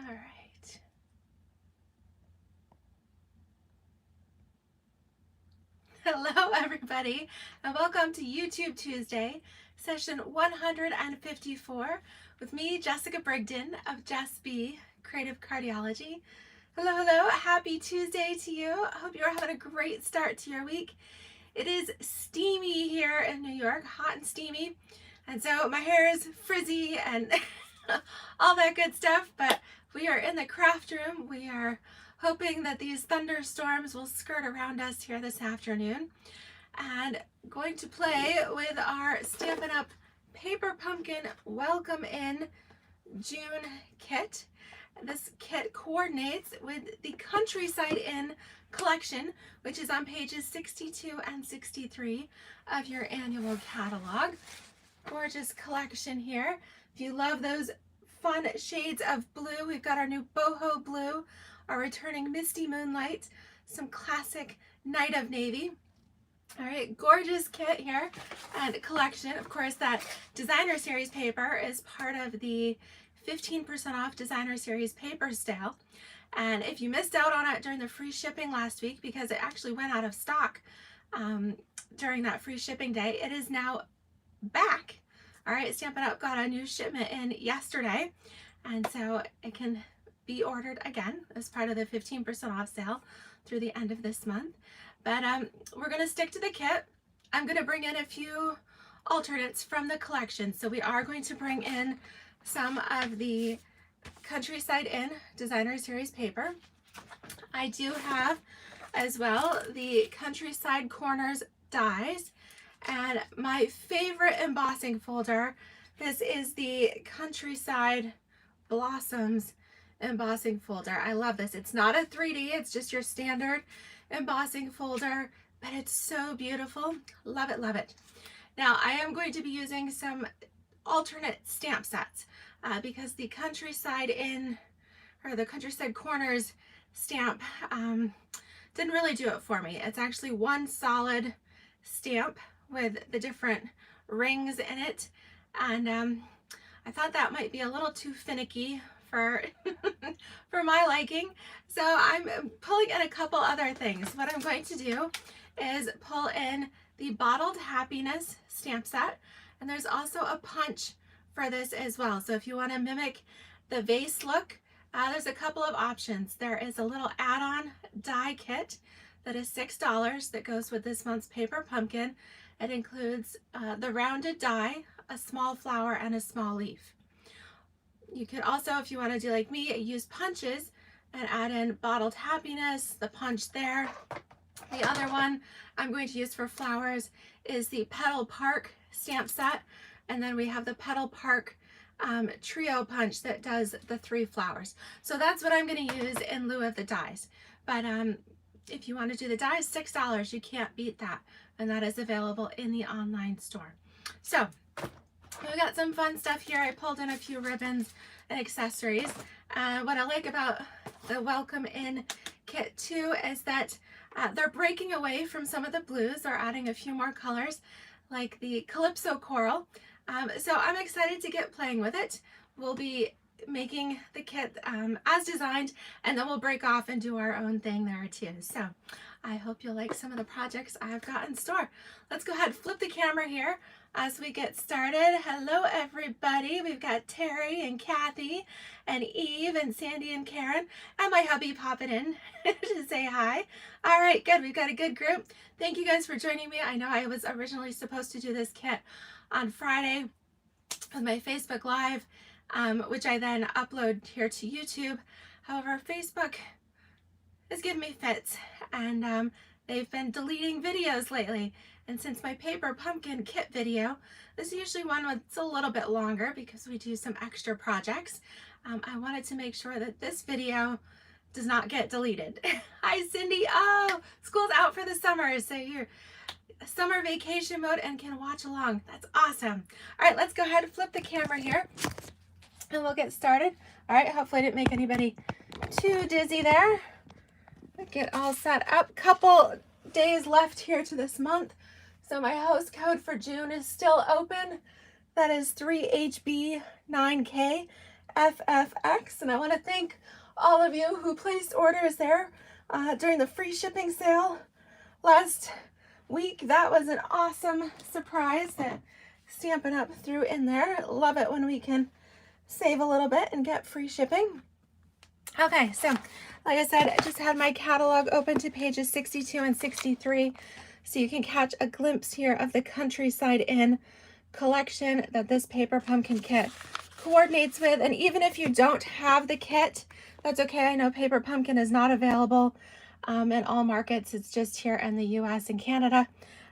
All right. Hello, everybody, and welcome to YouTube Tuesday, session 154, with me, Jessica Brigden of DSP Creative Cardiology. Hello, hello. Happy Tuesday to you. I hope you're having a great start to your week. It is steamy here in New York, hot and steamy, and so my hair is frizzy and all that good stuff, but we are in the craft room. We are hoping that these thunderstorms will skirt around us here this afternoon, and going to play with our Stampin' Up! Paper Pumpkin Welcome in June kit. This kit coordinates with the Countryside Inn collection, which is on pages 62 and 63 of your annual catalog. Gorgeous collection here. If you love those fun shades of blue, we've got our new boho blue, our returning misty moonlight, some classic night of navy. All right, gorgeous kit here and collection. Of course, that designer series paper is part of the 15% off designer series paper sale. And if you missed out on it during the free shipping last week, because it actually went out of stock during that free shipping day, it is now back. All right, Stampin' Up! Got a new shipment in yesterday, and so it can be ordered again as part of the 15% off sale through the end of this month. But we're going to stick to the kit. I'm going to bring in a few alternates from the collection. So we are going to bring in some of the Countryside Inn Designer Series paper. I do have as well the Countryside Corners dies, and my favorite embossing folder, this is the Countryside Blossoms embossing folder. I love this. It's not a 3D, it's just your standard embossing folder, but it's so beautiful. Love it, love it. Now I am going to be using some alternate stamp sets because the Countryside Inn or the Countryside Corners stamp didn't really do it for me. It's actually one solid stamp with the different rings in it, and I thought that might be a little too finicky for for my liking, so I'm pulling in a couple other things. What I'm going to do is pull in the Bottled Happiness stamp set, and there's also a punch for this as well. So if you want to mimic the vase look, there's a couple of options. There is a little add-on die kit that is $6 that goes with this month's paper pumpkin. It includes the rounded die, a small flower, and a small leaf. You could also, if you want to do like me, use punches and add in Bottled Happiness, the punch there. The other one I'm going to use for flowers is the Petal Park stamp set, and then we have the Petal Park trio punch that does the 3 flowers. So that's what I'm going to use in lieu of the dies. But if you want to do the dies, $6, you can't beat that, and that is available in the online store. So we've got some fun stuff here. I pulled in a few ribbons and accessories. What I like about the Welcome In kit too is that they're breaking away from some of the blues. They're adding a few more colors like the Calypso Coral. So I'm excited to get playing with it. We'll be making the kit as designed, and then we'll break off and do our own thing there too. So I hope you'll like some of the projects I've got in store. Let's go ahead and flip the camera here as we get started. Hello everybody. We've got Terry and Kathy and Eve and Sandy and Karen and my hubby popping in to say hi. All right, good. We've got a good group. Thank you guys for joining me. I know I was originally supposed to do this kit on Friday with my Facebook Live, which I then upload here to YouTube. However, Facebook is giving me fits, and they've been deleting videos lately. And since my paper pumpkin kit video, this is usually one that's a little bit longer because we do some extra projects, I wanted to make sure that this video does not get deleted. Hi Cindy. Oh, school's out for the summer, so you're summer vacation mode and can watch along. That's awesome. All right, let's go ahead and flip the camera here and we'll get started. All right, hopefully I didn't make anybody too dizzy there. Get all set up. Couple days left here to this month, so my host code for June is still open. That is 3HB9K, FFX. And I want to thank all of you who placed orders there during the free shipping sale last week. That was an awesome surprise that Stampin' Up! Threw in there. Love it when we can save a little bit and get free shipping. Okay, so like I said, I just had my catalog open to pages 62 and 63, so you can catch a glimpse here of the Countryside Inn collection that this paper pumpkin kit coordinates with. And even if you don't have the kit, that's okay. I know paper pumpkin is not available in all markets. It's just here in the US and Canada.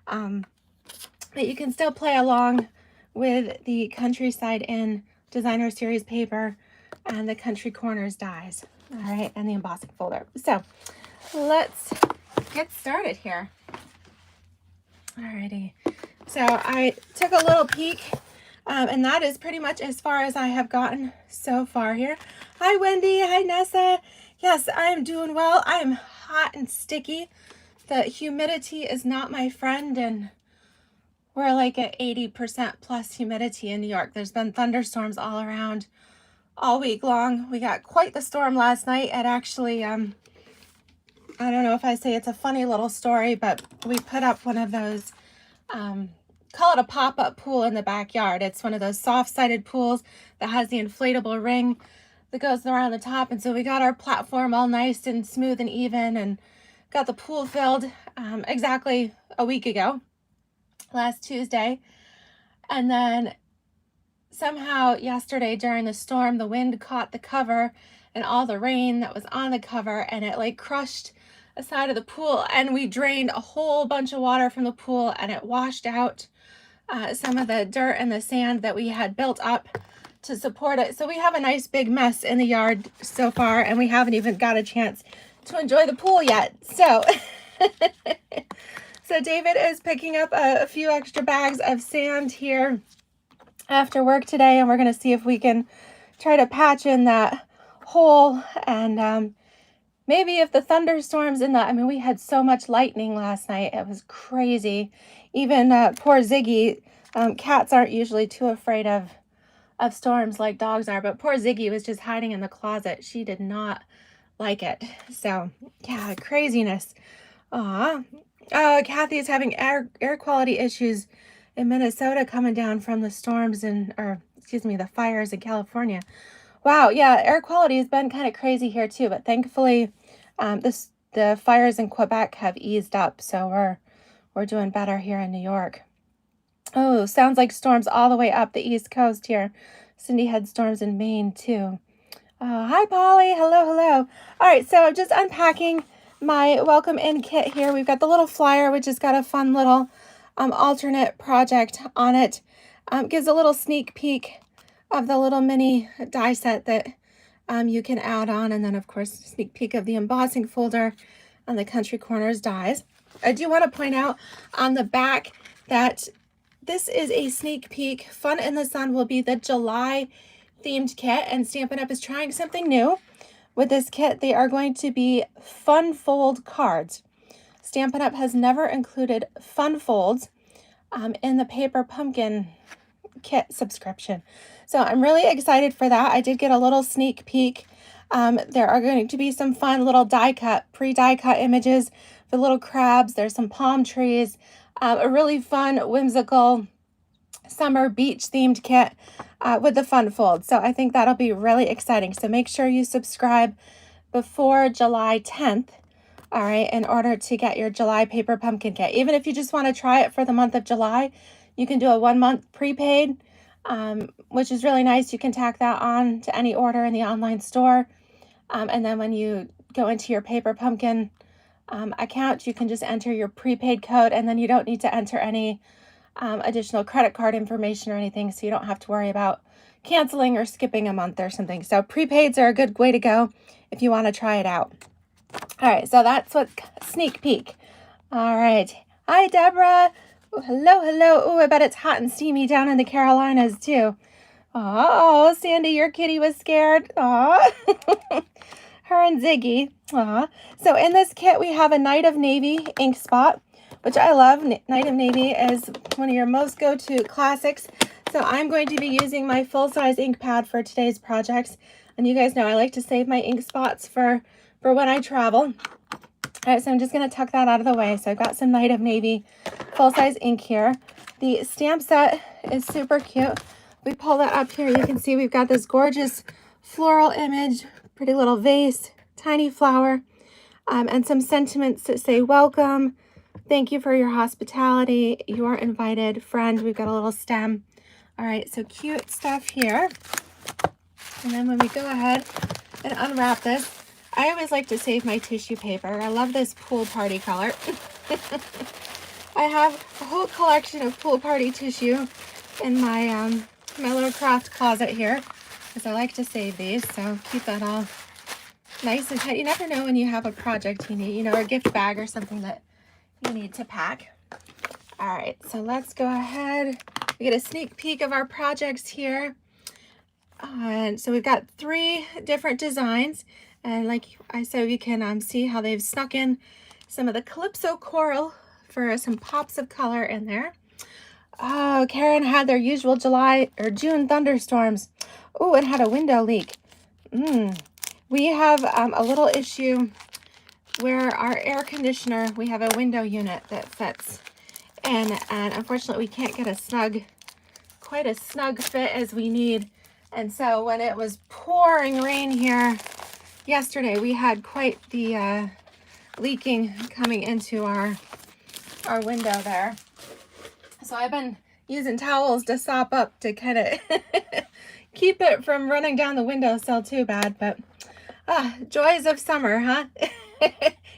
But you can still play along with the Countryside Inn Designer Series paper and the Country Corners dies, all right, and the embossing folder. So let's get started here. Alrighty, so I took a little peek, and that is pretty much as far as I have gotten so far here. Hi Wendy, hi Nessa. Yes, I'm doing well. I'm hot and sticky. The humidity is not my friend, and we're like at 80% plus humidity in New York. There's been thunderstorms all around all week long. We got quite the storm last night. It actually, I don't know if I say it's a funny little story, but we put up one of those, call it a pop-up pool in the backyard. It's one of those soft-sided pools that has the inflatable ring that goes around the top. And so we got our platform all nice and smooth and even and got the pool filled exactly a week ago, last Tuesday. And then somehow yesterday during the storm, the wind caught the cover and all the rain that was on the cover, and it like crushed a side of the pool, and we drained a whole bunch of water from the pool, and it washed out some of the dirt and the sand that we had built up to support it. So we have a nice big mess in the yard so far, and we haven't even got a chance to enjoy the pool yet. So so David is picking up a few extra bags of sand here after work today, and we're going to see if we can try to patch in that hole. And maybe if the thunderstorms in the, I mean, we had so much lightning last night. It was crazy. Even poor Ziggy, cats aren't usually too afraid of storms like dogs are, but poor Ziggy was just hiding in the closet. She did not like it. So yeah, craziness. Aw. Kathy is having air quality issues in Minnesota coming down from the storms the fires in California. Wow, yeah, air quality has been kind of crazy here too, but thankfully the fires in Quebec have eased up, so we're doing better here in New York. Oh, sounds like storms all the way up the East Coast here. Cindy had storms in Maine too. Hi Polly, hello. All right, so I'm just unpacking my welcome in kit here. We've got the little flyer, which has got a fun little alternate project on it. Gives a little sneak peek of the little mini die set that you can add on, and then of course sneak peek of the embossing folder and the Country Corners dies. I do want to point out on the back that this is a sneak peek. Fun in the Sun will be the July themed kit, and Stampin' Up! Is trying something new with this kit. They are going to be fun fold cards. Stampin' Up! Has never included fun folds in the paper pumpkin kit subscription. So I'm really excited for that. I did get a little sneak peek. There are going to be some fun little pre-die cut images for little crabs. There's some palm trees, a really fun, whimsical summer beach themed kit with the fun fold. So I think that'll be really exciting. So make sure you subscribe before July 10th. All right, in order to get your July paper pumpkin kit. Even if you just want to try it for the month of July, you can do a 1-month prepaid, which is really nice. You can tack that on to any order in the online store. And then when you go into your paper pumpkin account, you can just enter your prepaid code, and then you don't need to enter any additional credit card information or anything, so you don't have to worry about canceling or skipping a month or something. So prepaids are a good way to go if you want to try it out. All right, so that's what sneak peek. All right. Hi, Deborah. Ooh, hello. Oh, I bet it's hot and steamy down in the Carolinas, too. Oh, Sandy, your kitty was scared. Aw. Her and Ziggy. Aw. So in this kit, we have a Night of Navy ink spot, which I love. Night of Navy is one of your most go-to classics. So I'm going to be using my full-size ink pad for today's projects. And you guys know I like to save my ink spots for when I travel. All right, so I'm just going to tuck that out of the way. So I've got some Night of Navy full-size ink here. The stamp set is super cute. We pull that up here. You can see we've got this gorgeous floral image, pretty little vase, tiny flower, and some sentiments that say welcome, thank you for your hospitality, you are invited, friend. We've got a little stem. All right, so cute stuff here. And then when we go ahead and unwrap this, I always like to save my tissue paper. I love this pool party color. I have a whole collection of pool party tissue in my my little craft closet here, because I like to save these, so keep that all nice and tight. You never know when you have a project you need, you know, a gift bag or something that you need to pack. All right, so let's go ahead. We get a sneak peek of our projects here. And so we've got 3 different designs, and like I said, you can see how they've snuck in some of the Calypso coral for some pops of color in there. Oh, Karen had their usual June thunderstorms. Oh, it had a window leak. We have a little issue where our air conditioner, we have a window unit that fits in, and unfortunately we can't get quite a snug fit as we need. And so when it was pouring rain here yesterday, we had quite the leaking coming into our window there. So I've been using towels to sop up to kind of keep it from running down the windowsill too bad. But joys of summer, huh?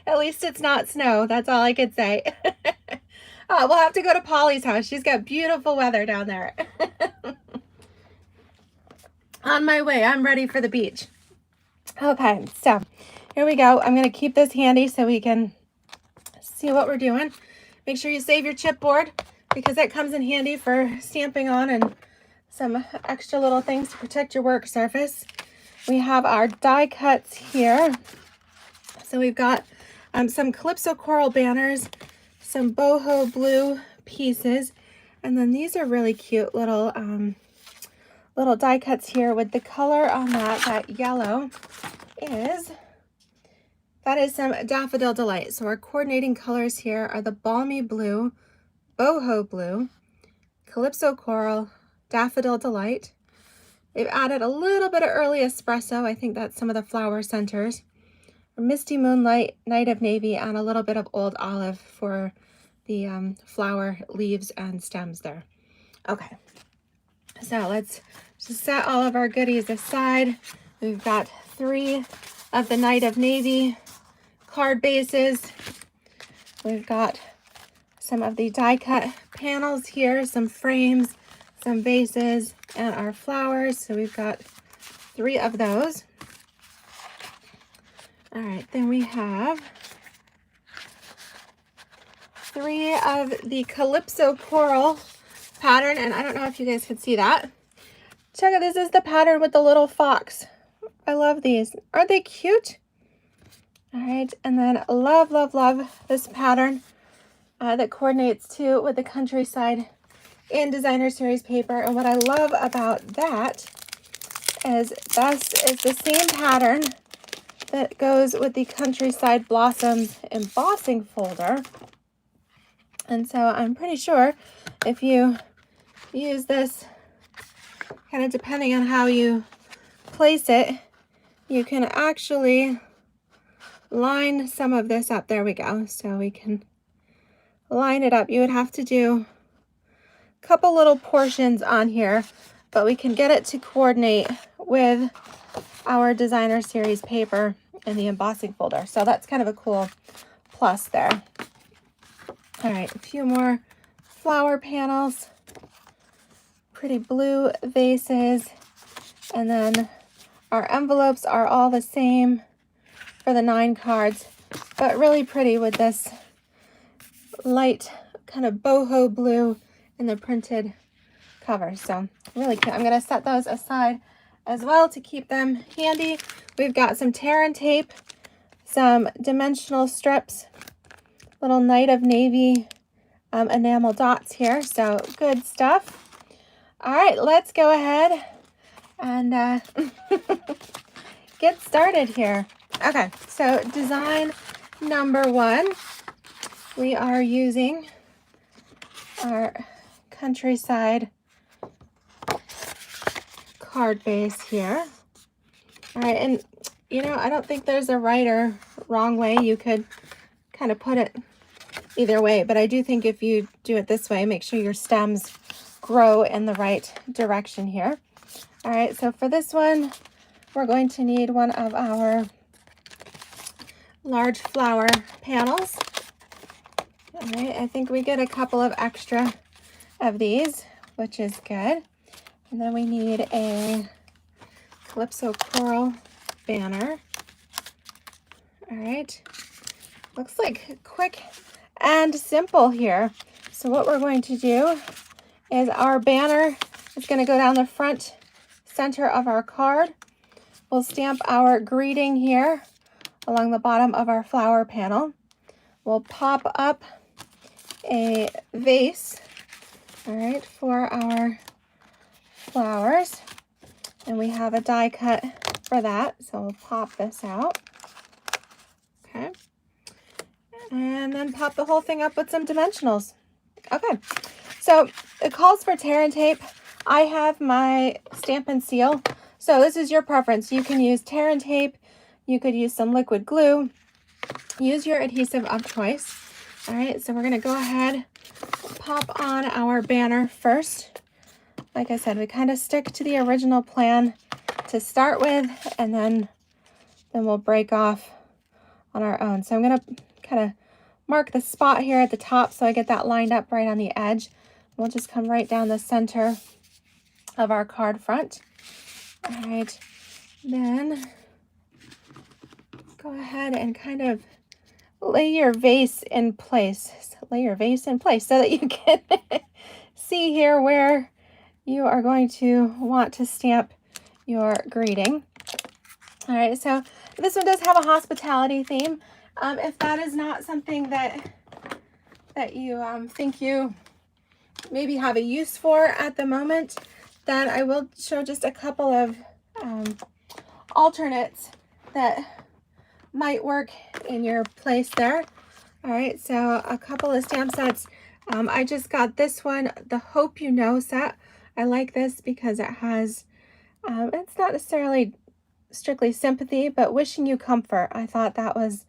At least it's not snow. That's all I could say. We'll have to go to Polly's house. She's got beautiful weather down there. On my way. I'm ready for the beach. Okay, so here we go. I'm going to keep this handy so we can see what we're doing. Make sure you save your chipboard, because that comes in handy for stamping on and some extra little things to protect your work surface. We have our die cuts here. So we've got some Calypso coral banners, some boho blue pieces, and then these are really cute little little die cuts here with the color on that yellow that is some Daffodil Delight. So our coordinating colors here are the Balmy Blue, Boho Blue, Calypso Coral, Daffodil Delight. They've added a little bit of early espresso. I think that's some of the flower centers. Misty Moonlight, Night of Navy, and a little bit of Old Olive for the flower leaves and stems there. Okay, so let's just set all of our goodies aside. We've got 3 of the Night of Navy card bases. We've got some of the die cut panels here, some frames, some vases, and our flowers. So we've got 3 of those. All right, then we have 3 of the Calypso coral pattern, and I don't know if you guys can see that. Check out, this is the pattern with the little fox. I love these. Aren't they cute? All right, and then love, love, love this pattern that coordinates too with the Countryside and Designer Series paper. And what I love about that is this is the same pattern that goes with the Countryside Blossoms embossing folder. And so I'm pretty sure if you use this, kind of depending on how you place it, you can actually line some of this up. There we go. So we can line it up. You would have to do a couple little portions on here, but we can get it to coordinate with our Designer Series paper in the embossing folder. So that's kind of a cool plus there. All right, a few more flower panels, pretty blue vases, and then our envelopes are all the same for the 9 cards, but really pretty with this light kind of boho blue in the printed cover. So really cute. I'm going to set those aside as well to keep them handy. We've got some tear and tape, some dimensional strips, little Night of Navy enamel dots here, so good stuff. All right, let's go ahead and get started here. Okay, so design number 1, we are using our countryside card base here. All right, and you know, I don't think there's a right or wrong way. You could kind of put it either way, but I do think if you do it this way, make sure your stems grow in the right direction here. All right, so for this one, we're going to need one of our large flower panels. All right, I think we get a couple of extra of these, which is good. And then we need a Calypso Coral banner. All right, looks like quick and simple here. So what we're going to do is our banner is going to go down the front center of our card. We'll stamp our greeting here along the bottom of our flower panel. We'll pop up a vase, all right, for our flowers. And we have a die cut for that, so we'll pop this out. Okay. And then pop the whole thing up with some dimensionals. Okay, so it calls for tear and tape. I have my Stampin' seal, so this is your preference. You can use tear and tape, you could use some liquid glue, use your adhesive of choice. All right, so we're gonna go ahead, pop on our banner first. Like I said, we kind of stick to the original plan to start with, and then we'll break off on our own. So I'm gonna kind of mark the spot here at the top so I get that lined up right on the edge. We'll just come right down the center of our card front. All right, then go ahead and kind of lay your vase in place. Lay your vase in place so that you can see here where you are going to want to stamp your greeting. All right, so this one does have a hospitality theme. If that is not something that you think you maybe have a use for at the moment, then I will show just a couple of alternates that might work in your place there. All right, so a couple of stamp sets. I just got this one, the Hope You Know set. I like this because it has, it's not necessarily strictly sympathy, but wishing you comfort. I thought that was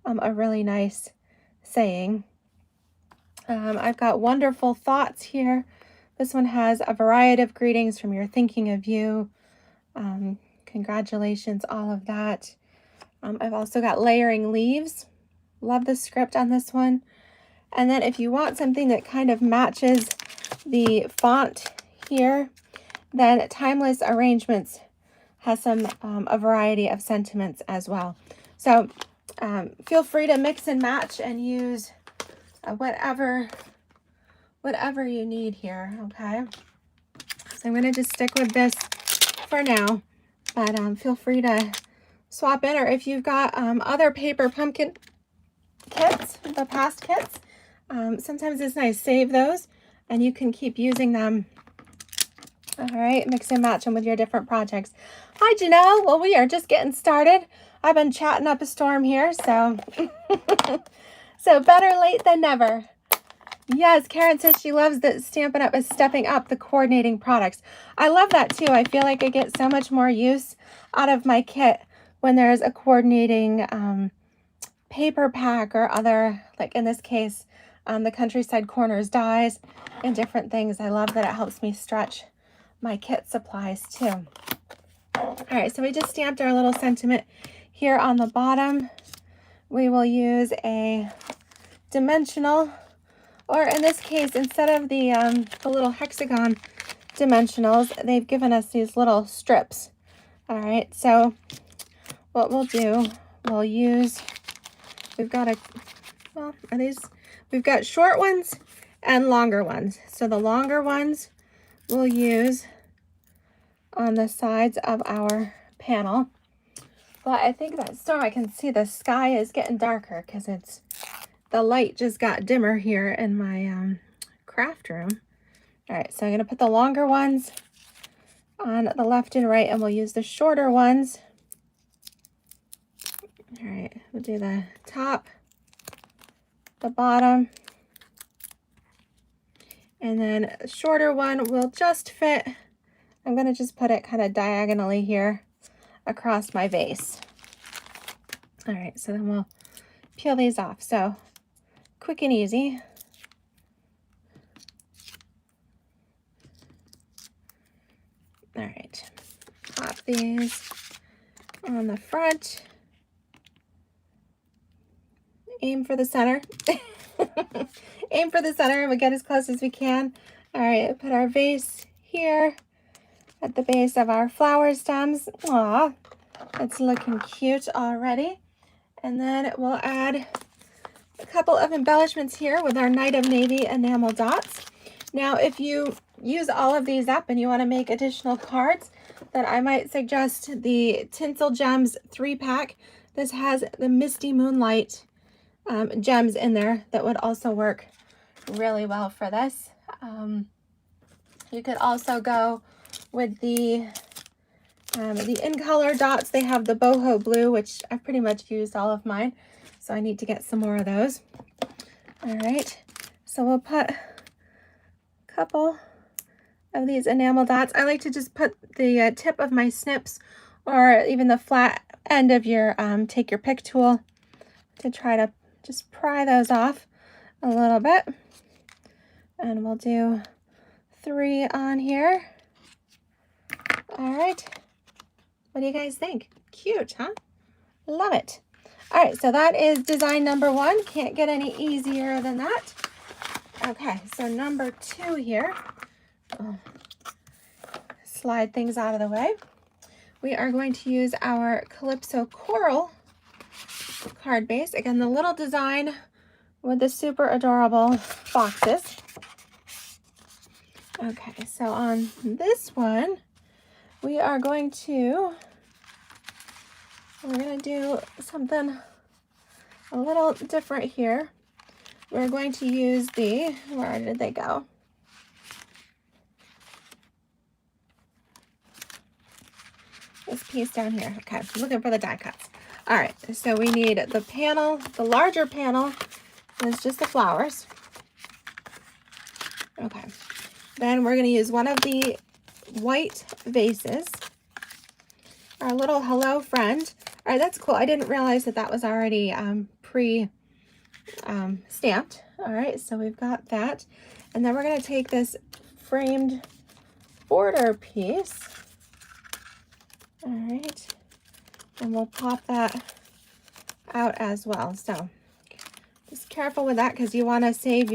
a really nice saying. I've got wonderful thoughts here. This one has a variety of greetings from your thinking of you. Congratulations, all of that. I've also got layering leaves. Love the script on this one. And then if you want something that kind of matches the font here, then Timeless Arrangements has some a variety of sentiments as well. So feel free to mix and match and use whatever you need here. Okay, so I'm going to just stick with this for now, but feel free to swap in, or if you've got other paper pumpkin kits, the past kits, sometimes it's nice, save those and you can keep using them. All right, mix and match them with your different projects. Hi, Janelle. Well, we are just getting started. I've been chatting up a storm here, so so better late than never. Yes, Karen says she loves that Stampin' Up is stepping up the coordinating products. I love that too. I feel like I get so much more use out of my kit when there's a coordinating paper pack or other, like in this case, the Countryside Corners dies and different things. I love that it helps me stretch my kit supplies too. All right, so we just stamped our little sentiment here on the bottom. We will use a dimensional, or in this case, instead of the little hexagon dimensionals, they've given us these little strips. All right, so what we'll do, we'll use, we've got we've got short ones and longer ones. So the longer ones we'll use on the sides of our panel. But I think that storm, I can see the sky is getting darker because the light just got dimmer here in my craft room. All right, so I'm going to put the longer ones on the left and right, and we'll use the shorter ones. All right, we'll do the top, the bottom, and then the shorter one will just fit. I'm going to just put it kind of diagonally here across my vase. All right, so then we'll peel these off. So quick and easy. All right, pop these on the front. Aim for the center. Aim for the center, and we'll get as close as we can. All right, put our vase here at the base of our flower stems. Aw, it's looking cute already. And then we'll add a couple of embellishments here with our Night of Navy enamel dots. Now, if you use all of these up and you want to make additional cards, then I might suggest the Tinsel Gems 3-pack. This has the Misty Moonlight gems in there that would also work really well for this. You could also go with the in color dots. They have the boho blue, which I've pretty much used all of mine, so I need to get some more of those. All right, so we'll put a couple of these enamel dots. I like to just put the tip of my snips, or even the flat end of your take your pick tool, to try to just pry those off a little bit. And we'll do 3 on here. All right, what do you guys think? Cute, huh? Love it. All right, so that is design number 1. Can't get any easier than that. Okay, so number 2 here. Oh, slide things out of the way. We are going to use our Calypso Coral card base. Again, the little design with the super adorable boxes. Okay, so on this one, we're going to do something a little different here. We're going to use the, where did they go? This piece down here. Okay, I'm looking for the die cuts. All right, so we need the panel. The larger panel is just the flowers. Okay, then we're going to use one of the white vases, our little hello friend. All right, that's cool. I didn't realize that that was already stamped. All right, so we've got that. And then we're going to take this framed border piece. All right, and we'll pop that out as well. So just careful with that, because you want to save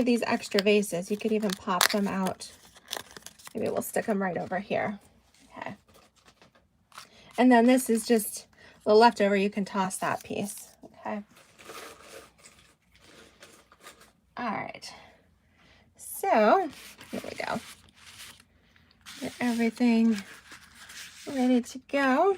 these extra vases. You could even pop them out. Maybe we'll stick them right over here. Okay. And then this is just the leftover. You can toss that piece. Okay. All right. So here we go. Get everything ready to go.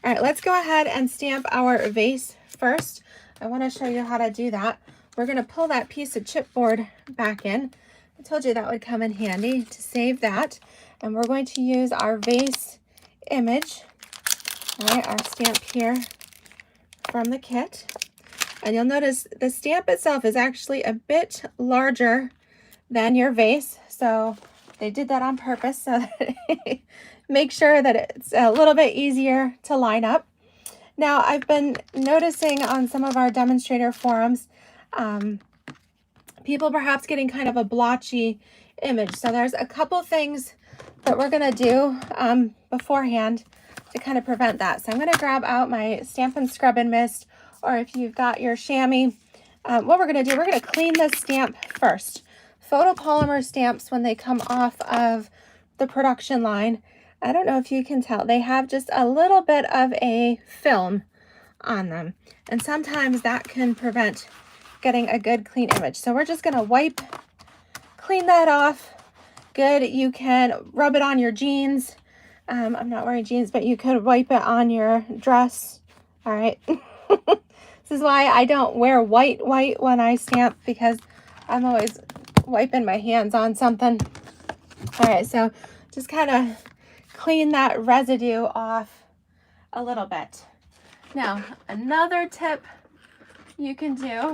All right, let's go ahead and stamp our vase first. I want to show you how to do that. We're going to pull that piece of chipboard back in. I told you that would come in handy to save that. And we're going to use our vase image, all right, our stamp here from the kit. And you'll notice the stamp itself is actually a bit larger than your vase. So they did that on purpose, so that make sure that it's a little bit easier to line up. Now, I've been noticing on some of our demonstrator forums, people perhaps getting kind of a blotchy image. So there's a couple things that we're going to do beforehand to kind of prevent that. So I'm going to grab out my Stampin' Scrub and Mist, or if you've got your chamois, what we're going to do, we're going to clean this stamp first. Photopolymer stamps, when they come off of the production line, I don't know if you can tell, they have just a little bit of a film on them. And sometimes that can prevent getting a good clean image. So we're just going to clean that off. Good. You can rub it on your jeans. I'm not wearing jeans, but you could wipe it on your dress. All right. This is why I don't wear white when I stamp, because I'm always wiping my hands on something. All right, so just kind of clean that residue off a little bit. Now, another tip you can do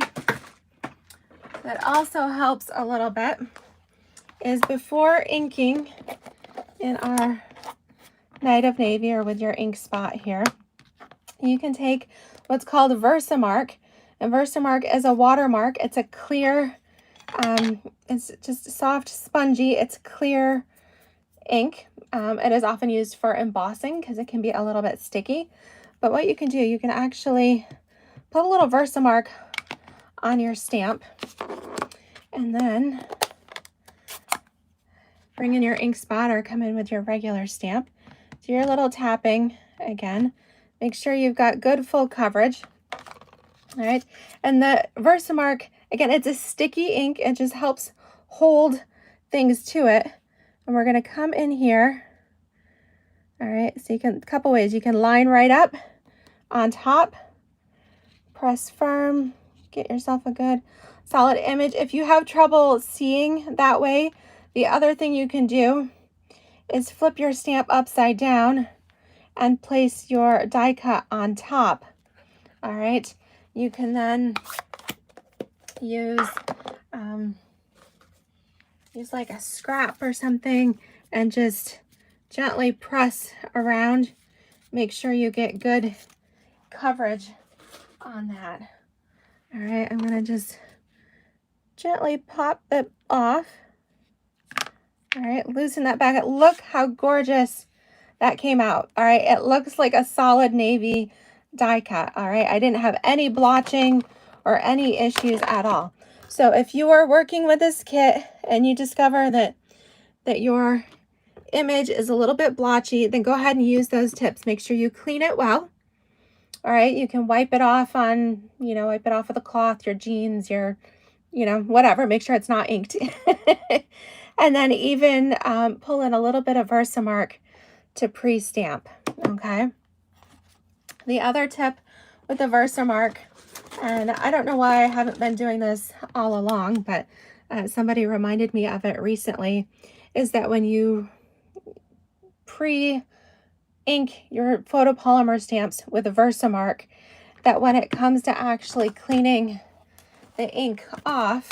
that also helps a little bit is before inking in our Night of Navy or with your ink spot here, you can take what's called Versamark. And Versamark is a watermark. It's a clear, it's just soft, spongy, it's clear ink. It is often used for embossing because it can be a little bit sticky. But what you can do, you can actually put a little Versamark on your stamp and then bring in your ink spot or come in with your regular stamp. Do your little tapping again. Make sure you've got good full coverage. All right, and the Versamark, again, it's a sticky ink. It just helps hold things to it. And we're going to come in here. All right, so you can, a couple ways. You can line right up on top, press firm, get yourself a good solid image. If you have trouble seeing that way, the other thing you can do is flip your stamp upside down and place your die cut on top. All right, you can then use like a scrap or something and just gently press around. Make sure you get good coverage on that. All right, I'm gonna just gently pop it off. All right, loosen that back. Look how gorgeous that came out. All right, it looks like a solid navy die cut. All right, I didn't have any blotching or any issues at all. So if you are working with this kit and you discover that your image is a little bit blotchy, then go ahead and use those tips. Make sure you clean it well. All right, you can wipe it off on, wipe it off with a cloth, your jeans, your, whatever. Make sure it's not inked. And then even pull in a little bit of Versamark to pre-stamp, okay? The other tip with the Versamark, and I don't know why I haven't been doing this all along, but somebody reminded me of it recently, is that when you pre-ink your photopolymer stamps with a Versamark, that when it comes to actually cleaning the ink off,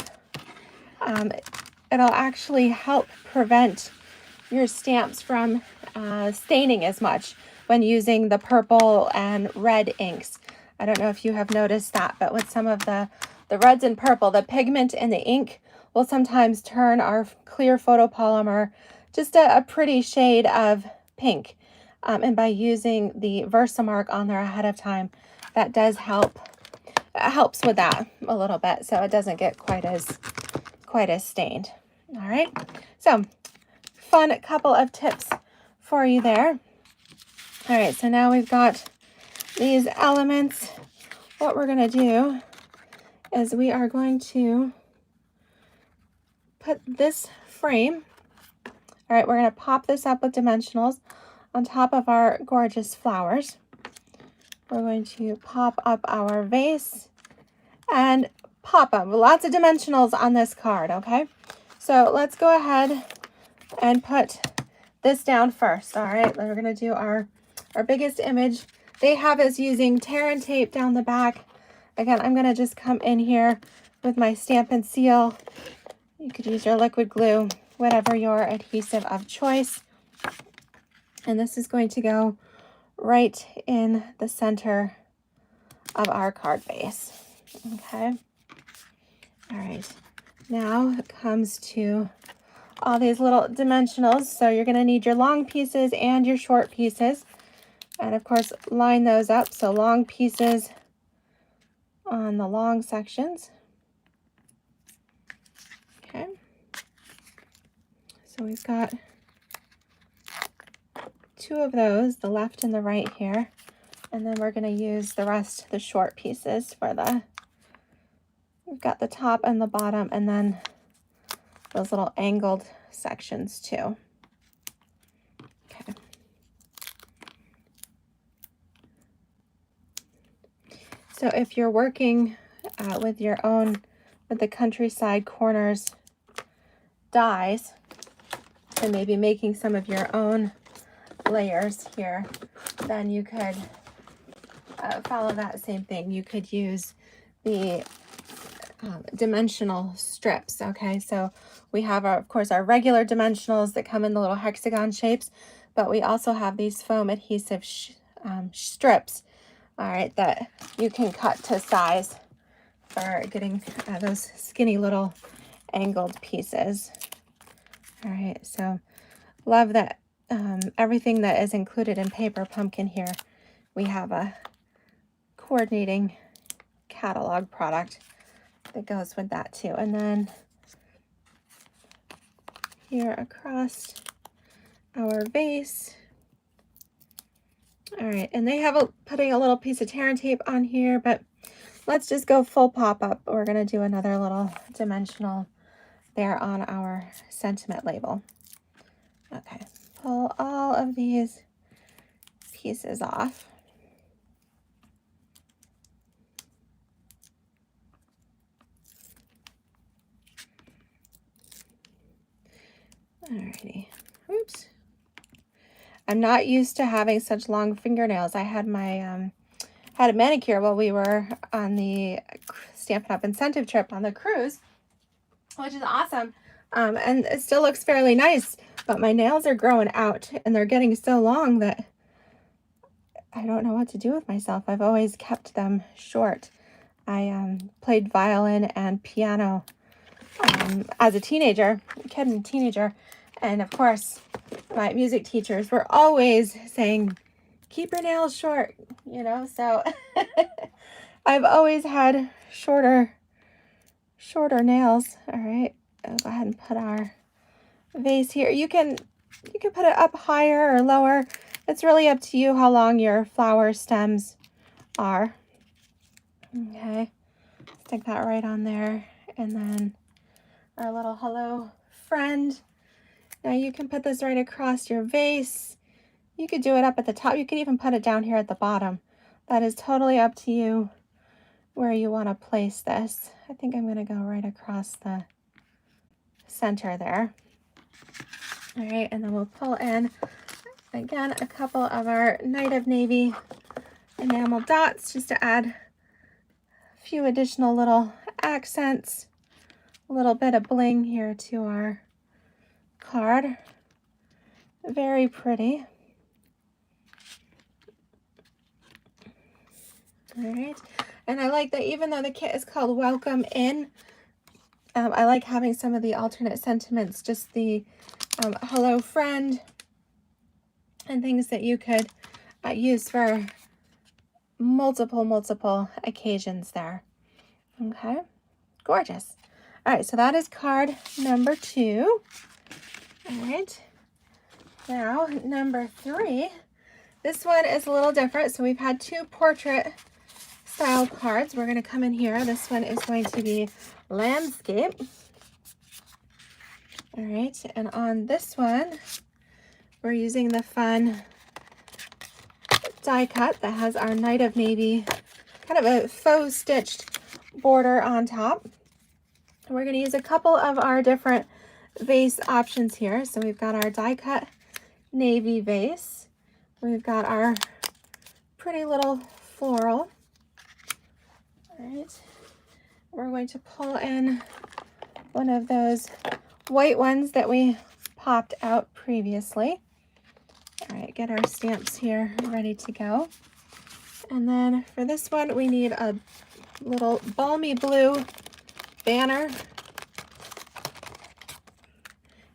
it'll actually help prevent your stamps from staining as much when using the purple and red inks. I don't know if you have noticed that, but with some of the reds and purple, the pigment in the ink will sometimes turn our clear photopolymer just a pretty shade of pink. And by using the Versamark on there ahead of time, that does help. It helps with that a little bit, so it doesn't get quite as stained. All right, so fun couple of tips for you there. All right, so now we've got these elements. What we're going to do is we are going to put this frame. All right, we're going to pop this up with dimensionals on top of our gorgeous flowers. We're going to pop up our vase and pop them. Lots of dimensionals on this card, okay? So let's go ahead and put this down first. All right, then we're going to do our biggest image. They have us using tear and tape down the back. Again, I'm going to just come in here with my Stampin' Seal. You could use your liquid glue, whatever your adhesive of choice. And this is going to go right in the center of our card base. Okay. All right. Now it comes to all these little dimensionals. So you're going to need your long pieces and your short pieces. And of course, line those up. So long pieces on the long sections. Okay. So we've got two of those, the left and the right here. And then we're going to use the rest, the short pieces for we've got the top and the bottom, and then those little angled sections too. Okay. So if you're working with your own with the Countryside Corners dies, and maybe making some of your own layers here, then you could follow that same thing. You could use the dimensional strips. Okay, so we have of course our regular dimensionals that come in the little hexagon shapes, but we also have these foam adhesive strips, all right, that you can cut to size for getting those skinny little angled pieces. All right, so love that everything that is included in Paper Pumpkin here, we have a coordinating catalog product that goes with that too. And then here across our vase. All right, and they have putting a little piece of tear and tape on here, but let's just go full pop-up. We're gonna do another little dimensional there on our sentiment label. Okay, pull all of these pieces off. Alrighty, oops. I'm not used to having such long fingernails. I had my had a manicure while we were on the Stampin' Up! Incentive trip on the cruise, which is awesome. And it still looks fairly nice, but my nails are growing out and they're getting so long that I don't know what to do with myself. I've always kept them short. I played violin and piano as a teenager, and of course my music teachers were always saying, keep your nails short, you know, so I've always had shorter nails. All right, I'll go ahead and put our vase here. You can put it up higher or lower. It's really up to you how long your flower stems are. Okay, stick that right on there. And then our little hello friend. Now you can put this right across your vase. You could do it up at the top. You could even put it down here at the bottom. That is totally up to you where you want to place this. I think I'm going to go right across the center there. All right, and then we'll pull in, again, a couple of our Night of Navy enamel dots just to add a few additional little accents, a little bit of bling here to our card. Very pretty. All right, and I like that even though the kit is called Welcome In, I like having some of the alternate sentiments, just the hello friend and things that you could use for multiple occasions there. Okay, gorgeous. All right, so that is card number 2. All right, now number 3. This one is a little different. So we've had 2 portrait style cards. We're going to come in here. This one is going to be landscape. All right, and on this one, we're using the fun die cut that has our Night of Navy, kind of a faux stitched border on top. We're going to use a couple of our different vase options here. So we've got our die cut navy vase. We've got our pretty little floral. All right, we're going to pull in one of those white ones that we popped out previously. All right, get our stamps here ready to go. And then for this one, we need a little balmy blue banner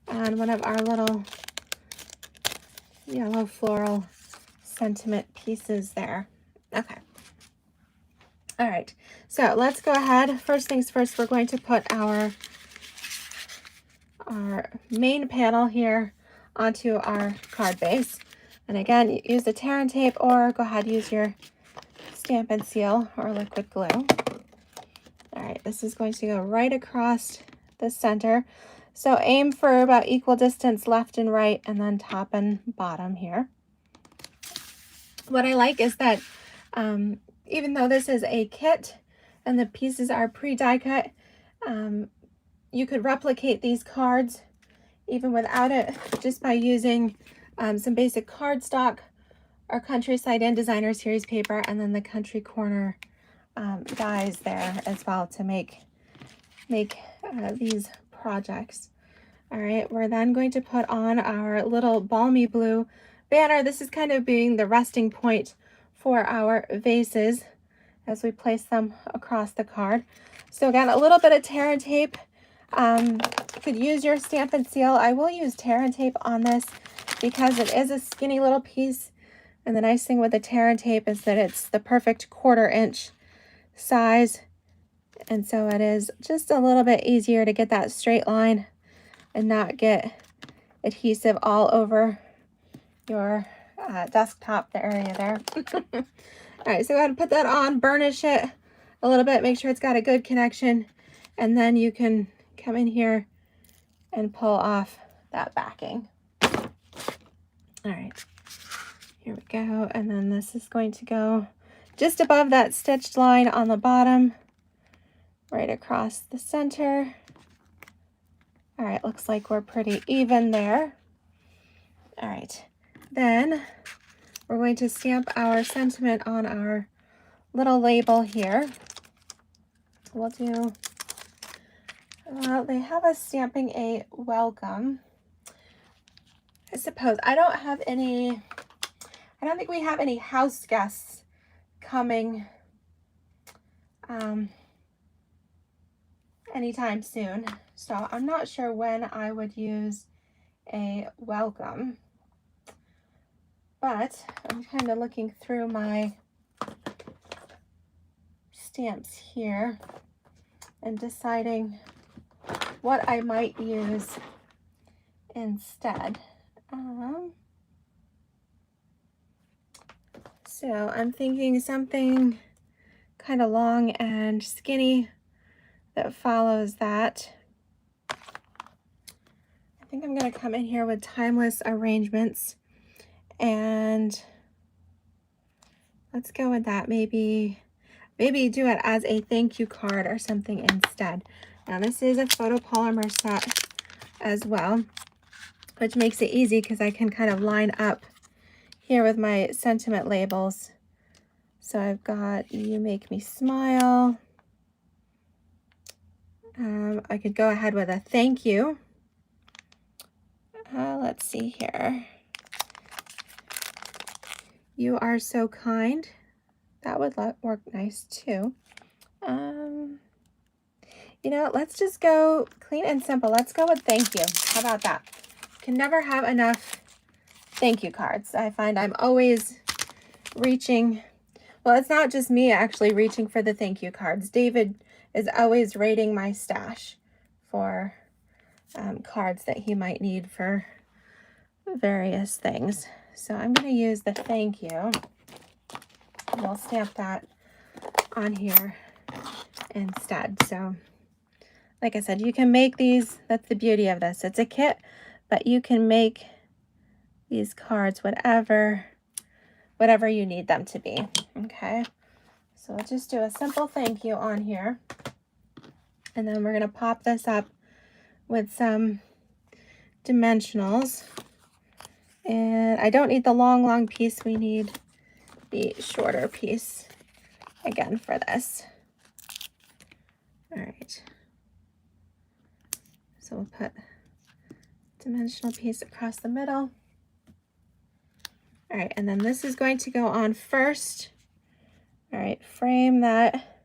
and one of our little yellow floral sentiment pieces there. Okay. All right, so let's go ahead. First things first, we're going to put our main panel here onto our card base. And again, use the tear and tape, or go ahead, use your Stampin' Seal or liquid glue. All right, this is going to go right across the center. So aim for about equal distance left and right, and then top and bottom here. What I like is that even though this is a kit and the pieces are pre-die cut, You could replicate these cards even without it, just by using some basic cardstock or Countryside Inn Designer Series paper, and then the Country Corner dies there as well to make these projects. All right, we're then going to put on our little balmy blue banner. This is kind of being the resting point for our vases as we place them across the card. So again, a little bit of tear and tape. You could use your Stampin' Seal. I will use tear and tape on this because it is a skinny little piece. And the nice thing with the tear and tape is that it's the perfect 1/4 inch size. And so it is just a little bit easier to get that straight line and not get adhesive all over your desktop, the area there. All right, so go ahead and put that on, burnish it a little bit, make sure it's got a good connection, and then you can come in here and pull off that backing. All right, here we go, and then this is going to go just above that stitched line on the bottom, right across the center. All right, looks like we're pretty even there. All right, then we're going to stamp our sentiment on our little label here. We'll do, they have us stamping a welcome. I suppose, I don't think we have any house guests coming anytime soon. So I'm not sure when I would use a welcome, but I'm kind of looking through my stamps here and deciding what I might use instead. So I'm thinking something kind of long and skinny that follows that. I think I'm going to come in here with Timeless Arrangements, and let's go with that. Maybe do it as a thank you card or something instead. Now this is a photopolymer set as well, which makes it easy because I can kind of line up here with my sentiment labels. So I've got You Make Me Smile. I could go ahead with a thank you. Let's see here. You Are So Kind. That would work nice too. You know, let's just go clean and simple. Let's go with thank you. How about that? Can never have enough thank you cards. I find I'm always reaching, well, it's not just me actually reaching for the thank you cards. David is always raiding my stash for cards that he might need for various things. So I'm going to use the thank you. We'll stamp that on here instead. So like I said, you can make these. That's the beauty of this. It's a kit, but you can make these cards whatever you need them to be. Okay, so we'll just do a simple thank you on here, and then we're going to pop this up with some dimensionals. And I don't need the long piece. We need the shorter piece again for this. All right, so we'll put dimensional piece across the middle. All right, and then this is going to go on first. All right, frame that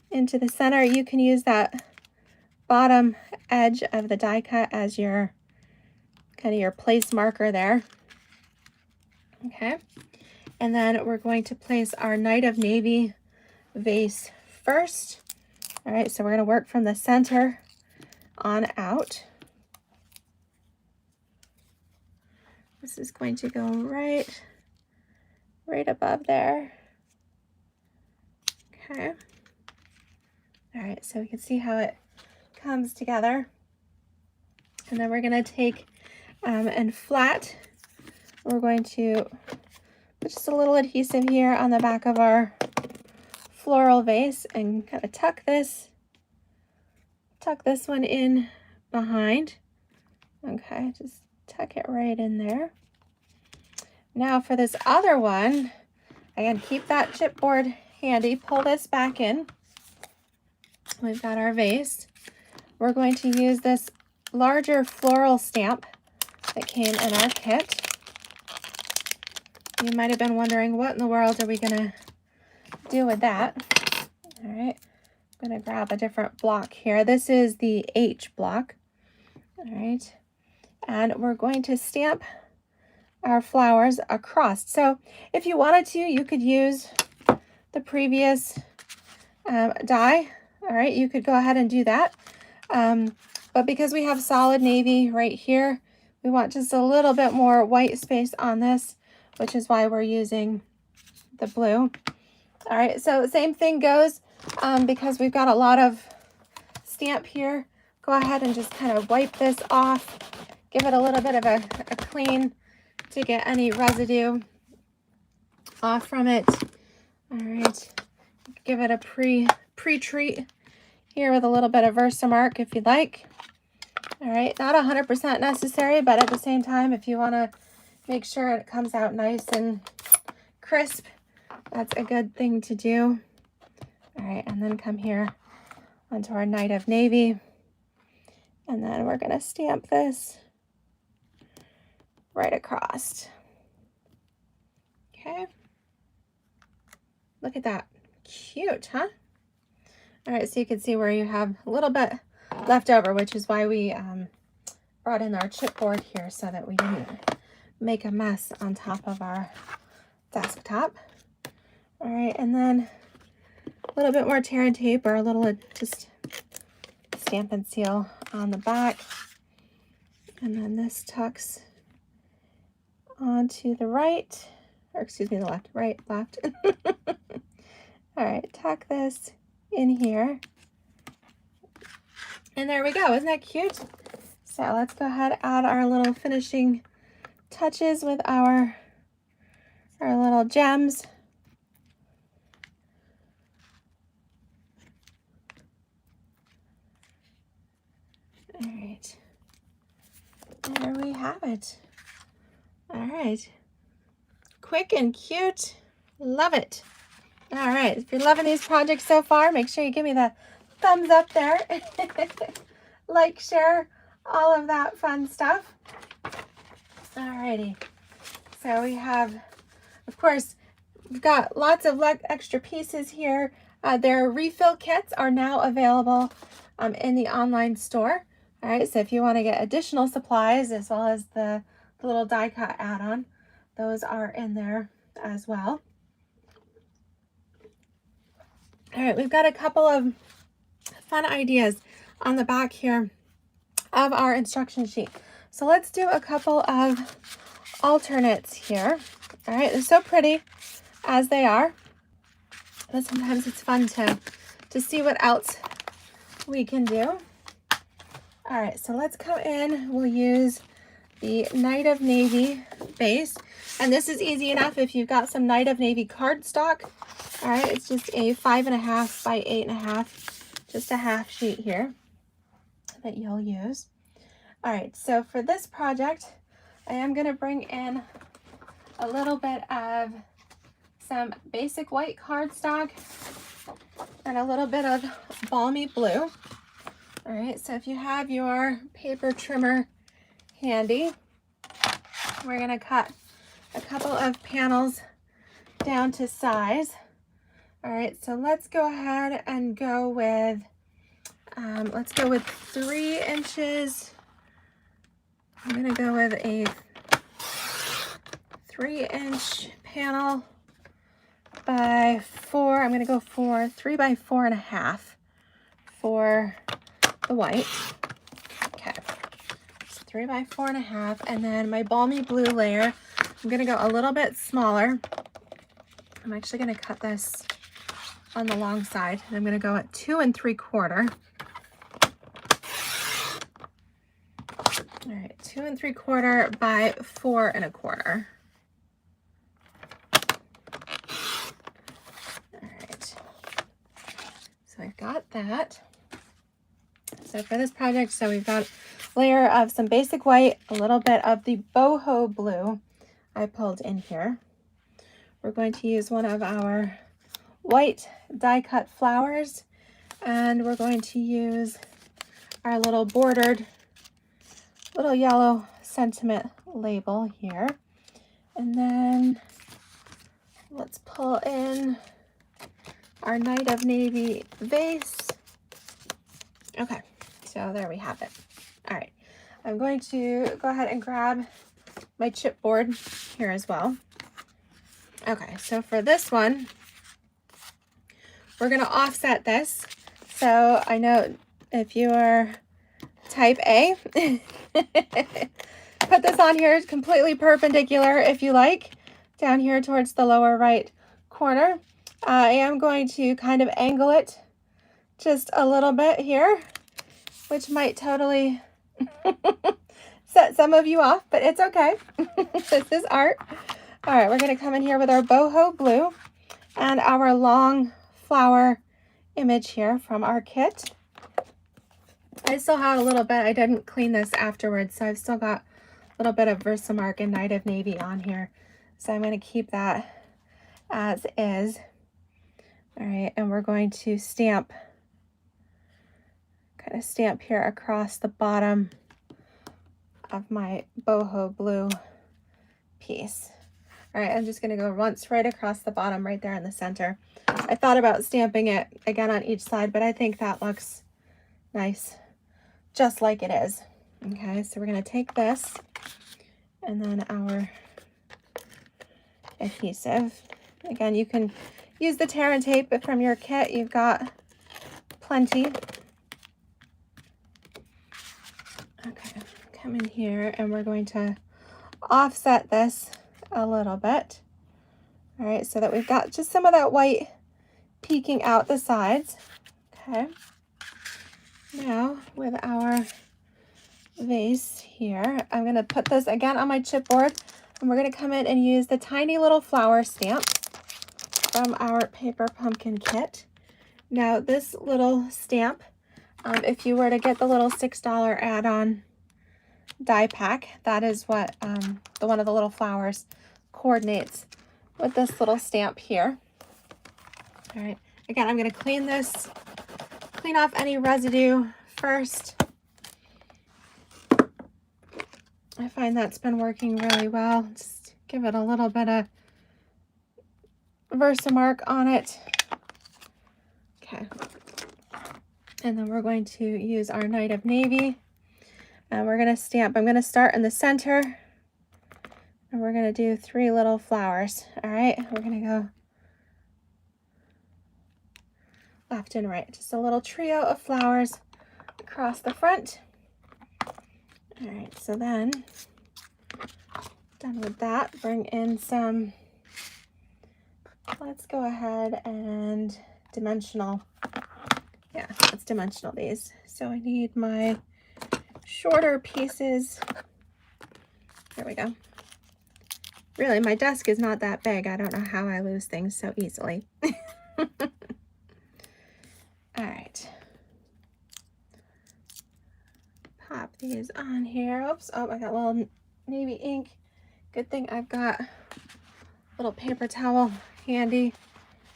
into the center. You can use that bottom edge of the die cut as your kind of your place marker there. Okay, and then we're going to place our Night of Navy vase first. All right, so we're going to work from the center on out. This is going to go right above there. Okay. All right, so we can see how it comes together. And then we're going to take and flat, we're going to put just a little adhesive here on the back of our floral vase and kind of tuck this tuck this one in behind. Okay, just tuck it right in there. Now for this other one, again, keep that chipboard handy. Pull this back in. We've got our vase. We're going to use this larger floral stamp that came in our kit. You might have been wondering, what in the world are we going to do with that? All right, I'm going to grab a different block here. This is the H block. All right, and we're going to stamp our flowers across. So if you wanted to, you could use the previous die. All right, you could go ahead and do that. But because we have solid navy right here, we want just a little bit more white space on this, which is why we're using the blue. All right, so same thing goes because we've got a lot of stamp here. Go ahead and just kind of wipe this off. Give it a little bit of a clean to get any residue off from it. All right, give it a pre-treat here with a little bit of Versamark if you'd like. All right, not 100% necessary, but at the same time, if you want to make sure it comes out nice and crisp, that's a good thing to do. All right, and then come here onto our Night of Navy, and then we're going to stamp this right across. Okay, look at that. Cute, huh? All right, so you can see where you have a little bit left over, which is why we brought in our chipboard here so that we didn't make a mess on top of our desktop. All right, and then a little bit more tear and tape, or a little just stamp and seal on the back. And then this tucks onto the right, or excuse me, the left, right, left. All right, tuck this in here. And there we go. Isn't that cute? So let's go ahead and add our little finishing touches with our little gems. All right. There we have it. All right. Quick and cute. Love it. All right. If you're loving these projects so far, make sure you give me the thumbs up there. Like, share, all of that fun stuff. All righty. So we have, of course, we've got lots of extra pieces here. Their refill kits are now available in the online store. All right, so if you want to get additional supplies as well as the little die cut add-on, those are in there as well. All right, we've got a couple of fun ideas on the back here of our instruction sheet. So let's do a couple of alternates here. All right, they're so pretty as they are, but sometimes it's fun to see what else we can do. All right, so let's come in. We'll use the Night of Navy base, and this is easy enough if you've got some Night of Navy cardstock. All right, it's just a 5.5 by 8.5, just a half sheet here that you'll use. All right, so for this project, I am going to bring in a little bit of some basic white cardstock and a little bit of balmy blue. All right, so if you have your paper trimmer handy, we're going to cut a couple of panels down to size. All right, so let's go ahead and go with, let's go with 3 inches. I'm going to go with a 3-inch panel by 4. I'm going to go for 3 by 4.5 for the white. Okay, so 3 by 4.5, and then my balmy blue layer, I'm going to go a little bit smaller. I'm actually going to cut this on the long side, and I'm going to go at 2 3/4. All right, 2 3/4 by 4 1/4. All right, so I've got that. So for this project, we've got a layer of some basic white, a little bit of the boho blue I pulled in here. We're going to use one of our white die cut flowers, and we're going to use our little bordered little yellow sentiment label here. And then let's pull in our Night of Navy vase. Okay, so there we have it. All right, I'm going to go ahead and grab my chipboard here as well. Okay, so for this one, we're going to offset this. So I know if you are type A, put this on here completely perpendicular if you like, down here towards the lower right corner. I am going to kind of angle it just a little bit here, which might totally set some of you off, but it's okay. This is art. All right, we're going to come in here with our boho blue and our long flower image here from our kit. I still have a little bit. I didn't clean this afterwards, so I've still got a little bit of Versamark and Night of Navy on here. So I'm going to keep that as is. All right, and we're going to stamp, kind of stamp here across the bottom of my boho blue piece. All right, I'm just going to go once right across the bottom right there in the center. I thought about stamping it again on each side, but I think that looks nice just like it is. Okay, so we're going to take this and then our adhesive. Again, you can use the tear and tape from your kit. You've got plenty. Okay, come in here and we're going to offset this a little bit. All right, so that we've got just some of that white peeking out the sides. Okay. Now with our vase here, I'm going to put this again on my chipboard, and we're going to come in and use the tiny little flower stamps from our paper pumpkin kit. Now this little stamp, if you were to get the little $6 add-on die pack, that is what the one of the little flowers coordinates with this little stamp here. All right, again, I'm going to clean off any residue first. I find that's been working really well. Just give it a little bit of Versamark on it. Okay, and then we're going to use our Night of Navy, and we're going to stamp. I'm going to start in the center, and we're going to do 3 little flowers. All right, we're going to go left and right, just a little trio of flowers across the front. All right, so then done with that, bring in some, let's go ahead and dimensional. Yeah, let's dimensional these. So I need my shorter pieces. There we go. Really, my desk is not that big. I don't know how I lose things so easily. All right. Pop these on here. Oops. Oh, I got a little navy ink. Good thing I've got a little paper towel handy.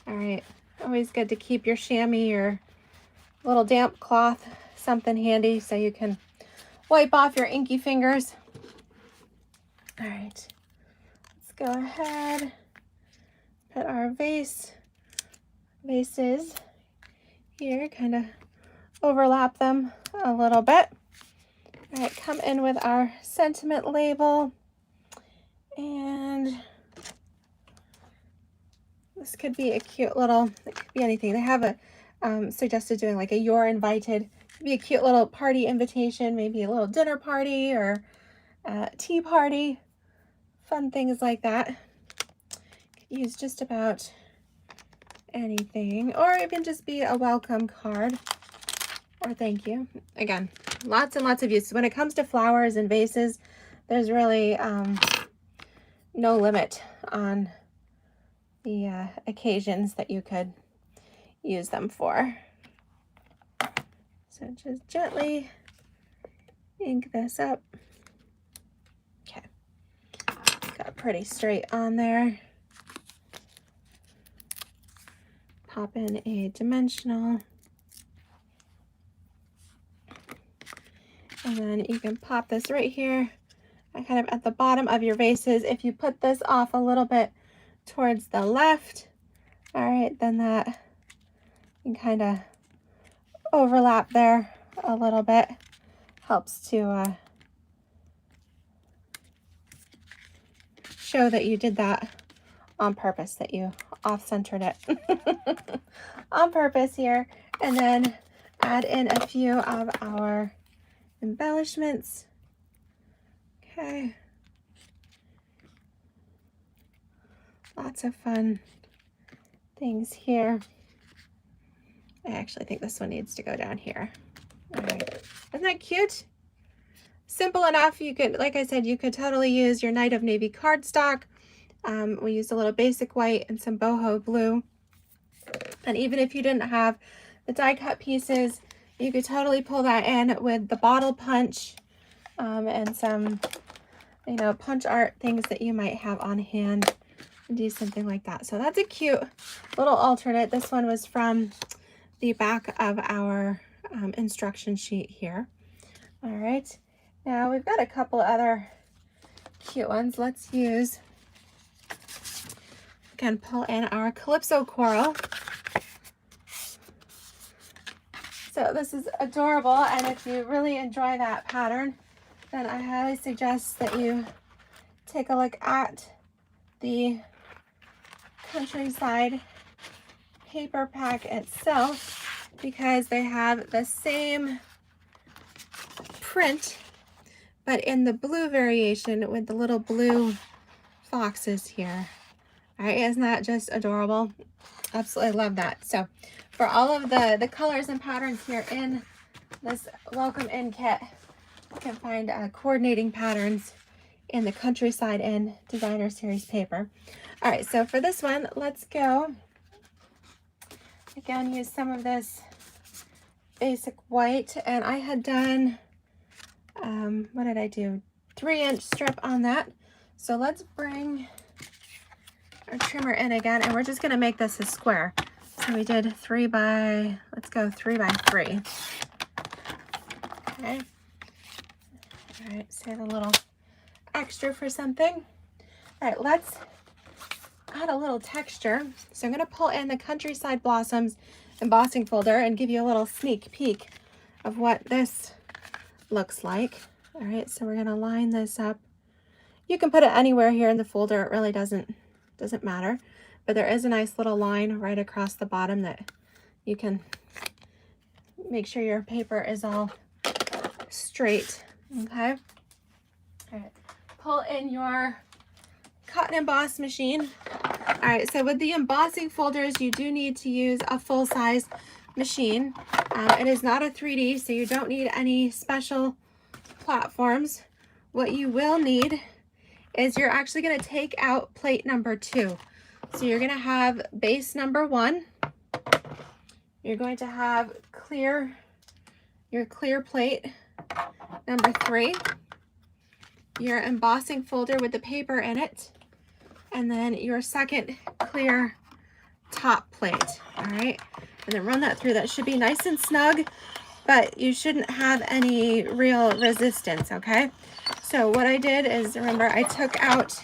All right. Always good to keep your chamois or little damp cloth, something handy so you can wipe off your inky fingers. All right. Let's go ahead. Put our vases here, kind of overlap them a little bit. All right, come in with our sentiment label, and this could be a cute little, it could be anything. They have a suggested doing like a "you're invited." It could be a cute little party invitation, maybe a little dinner party or tea party, fun things like that. Could use just about anything, or it can just be a welcome card or thank you. Again, lots and lots of uses. When it comes to flowers and vases, there's really no limit on the occasions that you could use them for. So just gently ink this up. Okay, got pretty straight on there. Pop in a dimensional. And then you can pop this right here, kind of at the bottom of your vases. If you put this off a little bit towards the left, all right, then that can kind of overlap there a little bit. Helps to show that you did that on purpose, that you off-centered it on purpose here. And then add in a few of our embellishments. Okay. Lots of fun things here. I actually think this one needs to go down here. All right. Isn't that cute? Simple enough. You could, like I said, you could totally use your Night of Navy cardstock. We used a little basic white and some boho blue. And even if you didn't have the die cut pieces, you could totally pull that in with the bottle punch and some, you know, punch art things that you might have on hand, and do something like that. So that's a cute little alternate. This one was from the back of our instruction sheet here. All right, now we've got a couple other cute ones. Let's use, again, pull in our Calypso Coral. So this is adorable, and if you really enjoy that pattern, then I highly suggest that you take a look at the Countryside paper pack itself, because they have the same print but in the blue variation with the little blue foxes here. All right, isn't that just adorable? Absolutely love that. So for all of the colors and patterns here in this Welcome In kit, you can find coordinating patterns in the Countryside In Designer Series paper. All right, so for this one, let's go. Again, use some of this basic white, and I had done, what did I do? 3-inch strip on that. So let's bring our trimmer in again, and we're just gonna make this a square. So we did 3 by, let's go 3 by 3. Okay. All right, save a little extra for something. All right, let's add a little texture. So I'm gonna pull in the Countryside Blossoms embossing folder and give you a little sneak peek of what this looks like. All right, so we're gonna line this up. You can put it anywhere here in the folder. It really doesn't matter, but there is a nice little line right across the bottom that you can make sure your paper is all straight. Okay. All right, pull in your cotton emboss machine. All right, so with the embossing folders, you do need to use a full-size machine. It is not a 3D, so you don't need any special platforms. What you will need is you're actually going to take out plate number 2. So you're going to have base number 1. You're going to have your clear plate number 3, your embossing folder with the paper in it, and then your second clear top plate. All right, and then run that through. That should be nice and snug, but you shouldn't have any real resistance. Okay, so what I did is, remember, I took out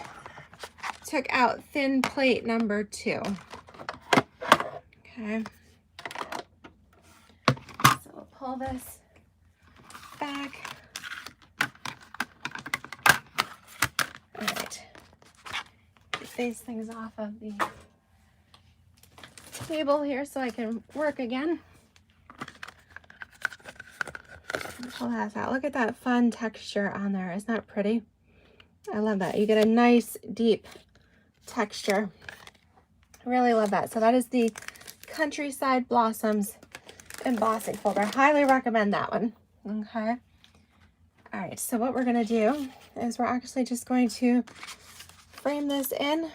thin plate number 2. Okay, so we'll pull this back. All right, get these things off of the table here so I can work again. Pull that out. Look at that fun texture on there. Isn't that pretty? I love that. You get a nice deep texture. I really love that. So that is the Countryside Blossoms embossing folder. Highly recommend that one. Okay. All right, so what we're going to do is we're actually just going to frame this in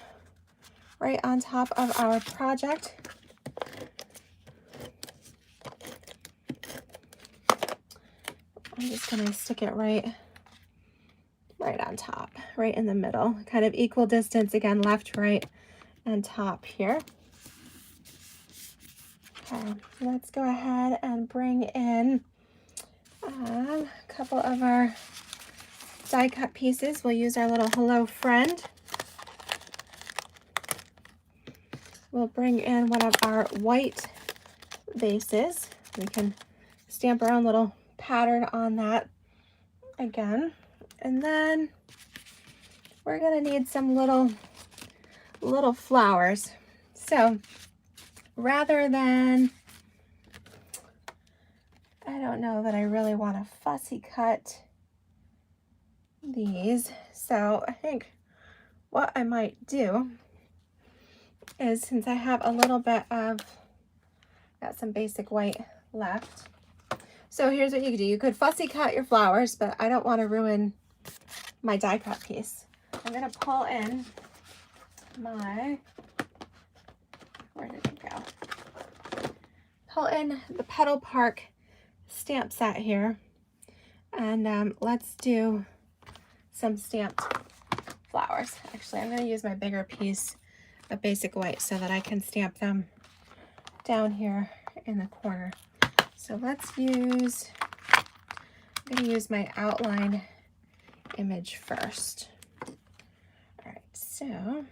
right on top of our project. I'm just gonna stick it right on top, right in the middle, kind of equal distance, again, left, right, and top here. Okay, let's go ahead and bring in a couple of our die cut pieces. We'll use our little hello friend. We'll bring in one of our white vases. We can stamp our own little pattern on that again. And then we're gonna need some little flowers. So rather than, I don't know that I really want to fussy cut these. So I think what I might do is, since I have a little bit of, got some basic white left. So here's what you could do. You could fussy cut your flowers, but I don't want to ruin my die cut piece. I'm going to pull in my, where did it go? Pull in the Petal Park stamp set here, and let's do some stamped flowers. Actually, I'm going to use my bigger piece of basic white so that I can stamp them down here in the corner. So let's use, I'm going to use my outline image first. All right, so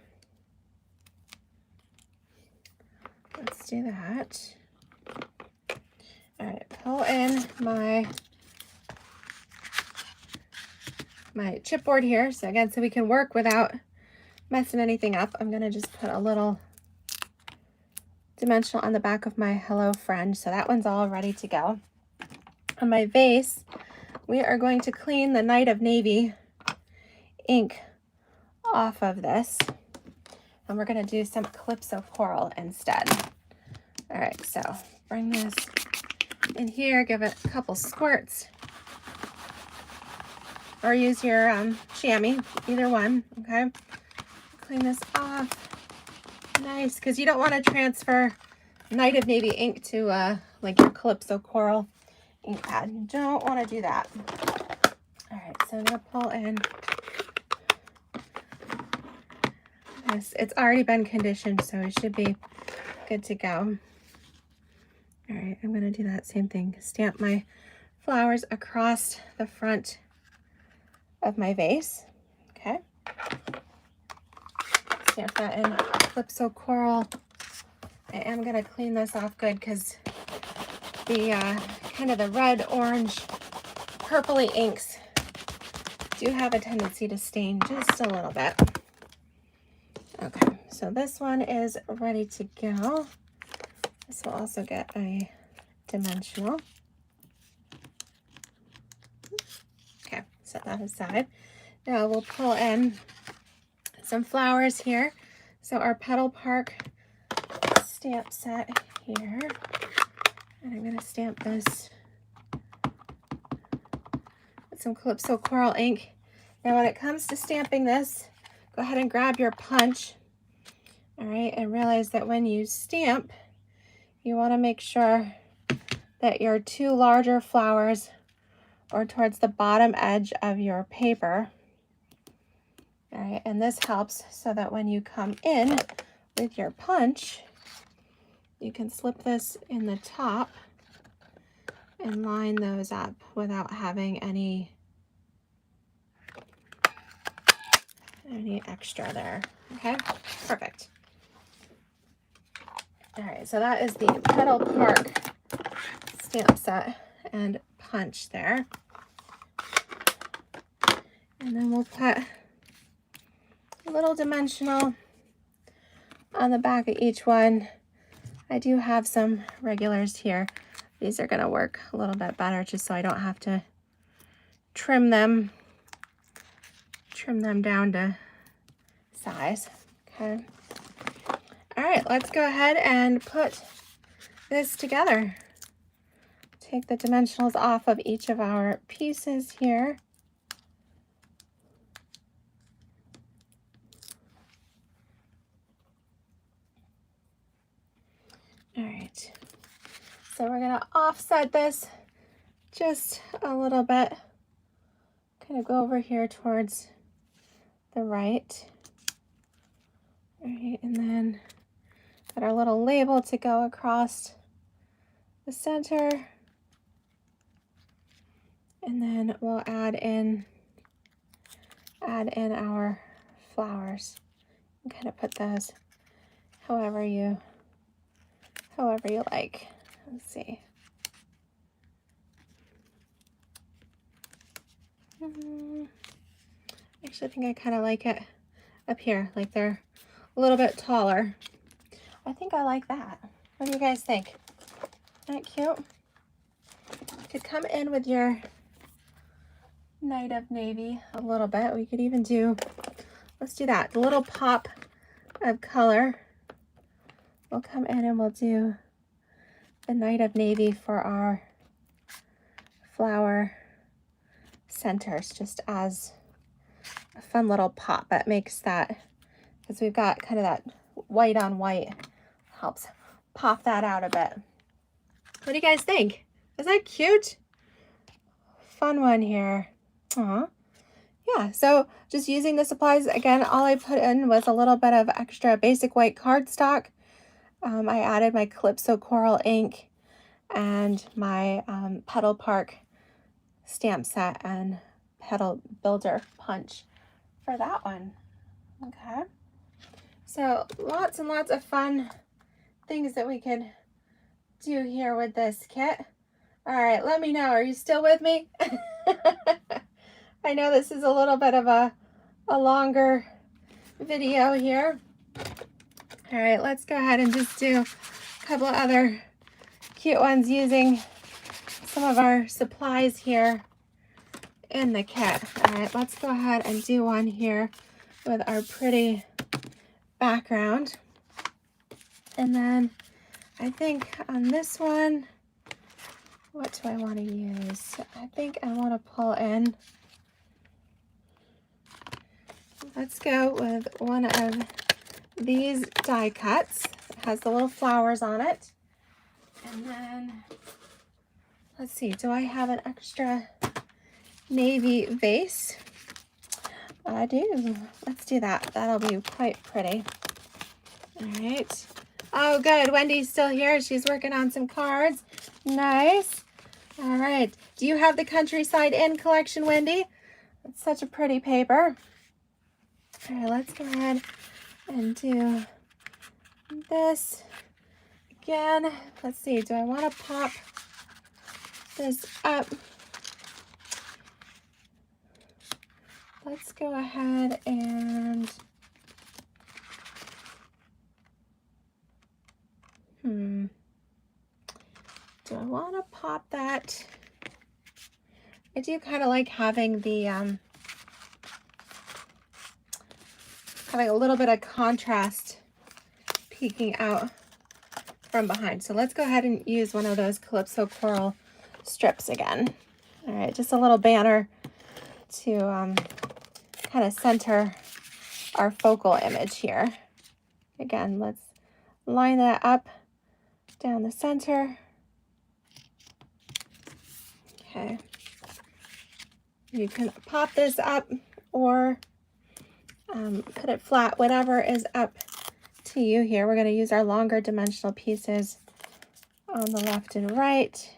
let's do that. All right, pull in my chipboard here. So again, so we can work without messing anything up, I'm gonna just put a little dimensional on the back of my hello friend. So that one's all ready to go. On my vase, we are going to clean the Night of Navy ink off of this. And we're gonna do some Calypso Coral instead. All right, so bring this in here, give it a couple squirts, or use your chamois, either one, okay? Clean this off. Nice, because you don't want to transfer Night of Navy ink to like your Calypso Coral ink pad. You don't want to do that. All right, so I'm going to pull in this. It's already been conditioned, so it should be good to go. All right, I'm going to do that same thing. Stamp my flowers across the front of my vase. Okay. Stamp that in Calypso Coral. I am going to clean this off good because the kind of the red, orange, purpley inks do have a tendency to stain just a little bit. Okay, so this one is ready to go. This will also get a dimensional. Okay, set that aside. Now we'll pull in some flowers here. So our Petal Park stamp set here. And I'm going to stamp this with some Calypso Coral ink. Now when it comes to stamping this, go ahead and grab your punch. All right, and realize that when you stamp, you want to make sure that your two larger flowers are towards the bottom edge of your paper. All right, and this helps so that when you come in with your punch, you can slip this in the top and line those up without having any extra there. Okay, perfect. All right, so that is the Petal Park stamp set and punch there. And then we'll put a little dimensional on the back of each one. I do have some regulars here. These are gonna work a little bit better just so I don't have to trim them down to size. Okay. All right, let's go ahead and put this together. Take the dimensionals off of each of our pieces here. All right, so we're gonna offset this just a little bit, kind of go over here towards the right. All right, and then got our little label to go across the center. And then we'll add in our flowers and kind of put those however you like. Let's see. Actually, I think I kind of like it up here, like they're a little bit taller. I think I like that. What do you guys think? Isn't that cute? You could come in with your Night of Navy a little bit. We could even do, let's do that, the little pop of color. We'll come in and we'll do the Night of Navy for our flower centers, just as a fun little pop that makes that, because we've got kind of that white on white, helps pop that out a bit. What do you guys think? Is that cute? Fun one here. Aw. Yeah, so just using the supplies, again, all I put in was a little bit of extra basic white cardstock. I added my Calypso Coral ink and my Petal Park stamp set and Petal Builder punch for that one. Okay, so lots and lots of fun things that we could do here with this kit. All right, let me know, are you still with me? I know this is a little bit of a longer video here. All right, let's go ahead and just do a couple of other cute ones using some of our supplies here in the kit. All right, let's go ahead and do one here with our pretty background. And then I think on this one, what do I want to use? I think I want to pull in, let's go with one of these die cuts. It has the little flowers on it. And then, let's see, do I have an extra navy vase? I do. Let's do that. That'll be quite pretty. All right. Oh, good. Wendy's still here. She's working on some cards. Nice. All right. Do you have the Countryside Inn collection, Wendy? It's such a pretty paper. All right, let's go ahead and do this again. Let's see, do I want to pop this up? Let's go ahead and do I want to pop that? I do kind of like having the having a little bit of contrast peeking out from behind. So let's go ahead and use one of those Calypso Coral strips again. All right, just a little banner to kind of center our focal image here. Again, let's line that up down the center. Okay. You can pop this up or put it flat, whatever is up to you here. We're going to use our longer dimensional pieces on the left and right.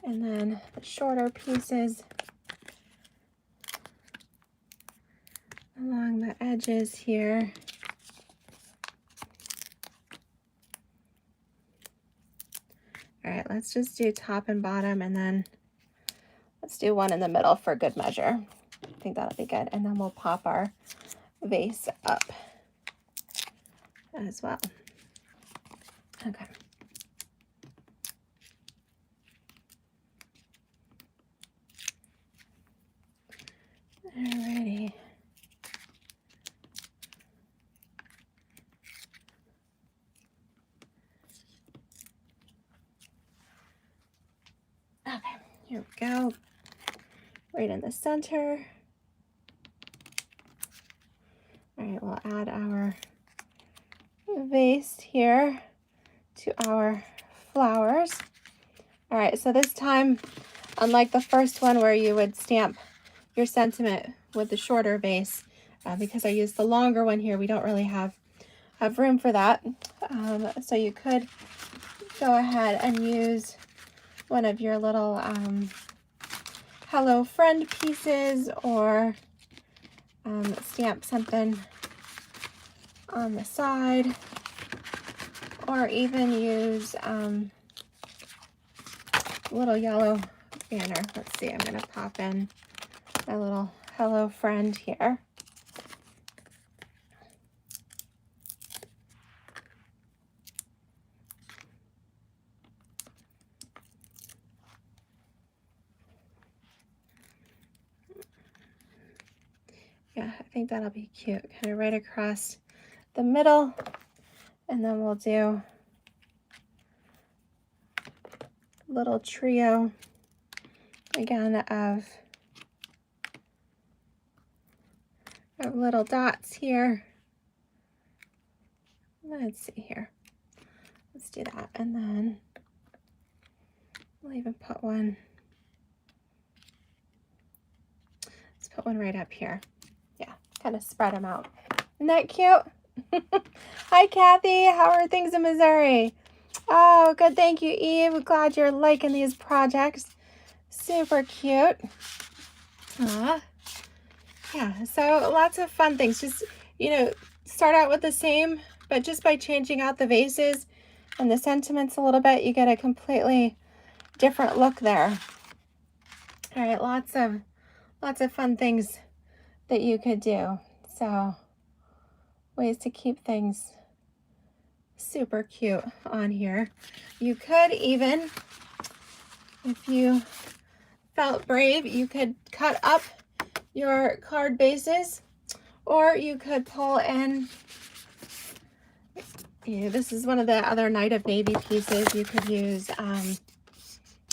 And then the shorter pieces along the edges here. All right, let's just do top and bottom, and then let's do one in the middle for good measure. I think that'll be good. And then we'll pop our vase up as well. Okay. Alrighty. Okay, here we go. Right in the center. All right, we'll add our vase here to our flowers. All right, so this time, unlike the first one where you would stamp your sentiment with the shorter vase, because I used the longer one here, we don't really have room for that. So you could go ahead and use one of your little Hello Friend pieces, or stamp something on the side, or even use little yellow banner. Let's see, I'm going to pop in my little Hello Friend here. Yeah, I think that'll be cute. Kind of right across the middle, and then we'll do a little trio again of little dots here. Let's see here. Let's do that, and then we'll even put one. Let's put one right up here. Yeah, kind of spread them out. Isn't that cute? Hi, Kathy. How are things in Missouri? Oh, good. Thank you, Eve. Glad you're liking these projects. Super cute. Yeah, so lots of fun things. Just, you know, start out with the same, but just by changing out the vases and the sentiments a little bit, you get a completely different look there. All right, lots of fun things that you could do. So ways to keep things super cute on here. You could even, if you felt brave, you could cut up your card bases, or you could pull in, this is one of the other Night of Navy pieces. You could use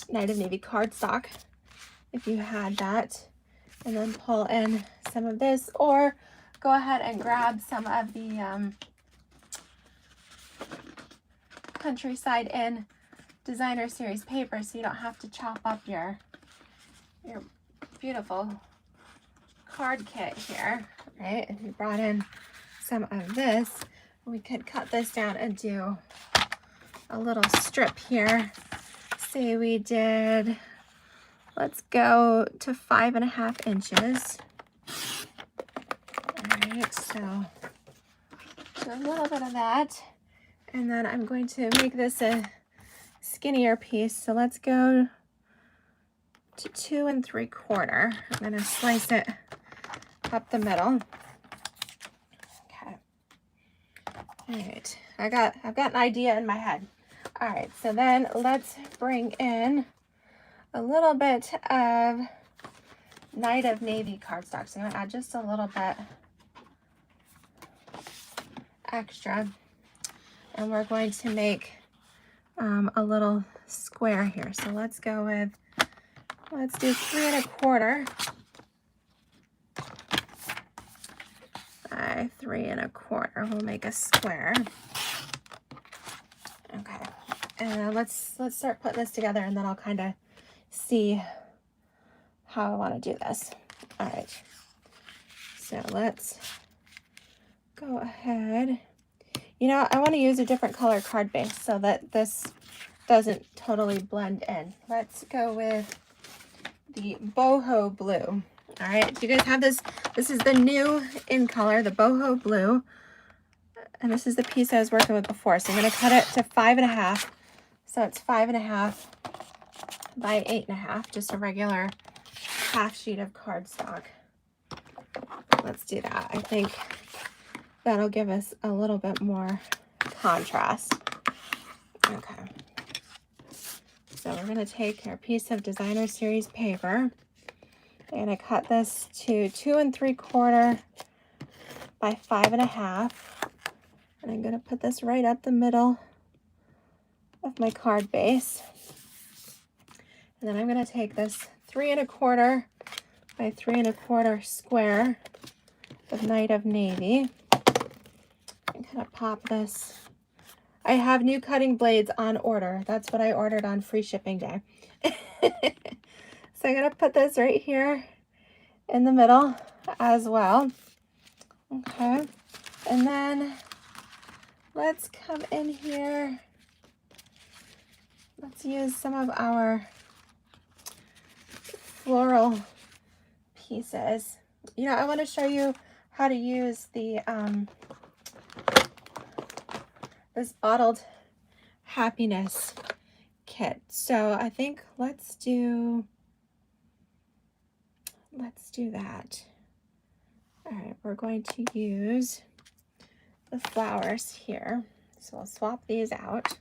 Night of Navy cardstock if you had that, and then pull in some of this, or go ahead and grab some of the Countryside Inn Designer Series paper, so you don't have to chop up your beautiful card kit here, right? If you brought in some of this, we could cut this down and do a little strip here. Say we did, let's go to 5.5 inches. All right, so do a little bit of that. And then I'm going to make this a skinnier piece. So let's go to 2 3/4. I'm going to slice it up the middle. Okay. All right. I've got an idea in my head. All right. So then let's bring in a little bit of Night of Navy cardstock. So I'm going to add just a little bit extra. And we're going to make a little square here. So let's go with, let's do 3 1/4 by 3 1/4. We'll make a square. Okay, and let's start putting this together, and then I'll kind of see how I want to do this. All right, so let's go ahead. You know, I want to use a different color card base so that this doesn't totally blend in. Let's go with the boho blue. All right, do you guys have this? This is the new in color, the boho blue. And this is the piece I was working with before. So I'm going to cut it to 5.5. So it's 5.5 by 8.5, just a regular half sheet of cardstock. Let's do that. I think that'll give us a little bit more contrast. Okay. So we're going to take our piece of Designer Series paper. I'm going to cut this to 2 3/4 by 5.5. And I'm going to put this right up the middle of my card base. And then I'm going to take this 3 1/4 by 3 1/4 square of Night of Navy. And kind of pop this I have new cutting blades on order. That's what I ordered on free shipping day. So I'm going to put this right here in the middle as well. Okay. And then let's come in here. Let's use some of our floral pieces. You know, I want to show you how to use the this bottled happiness kit. So I think let's do that. All right, we're going to use the flowers here. So I'll swap these out.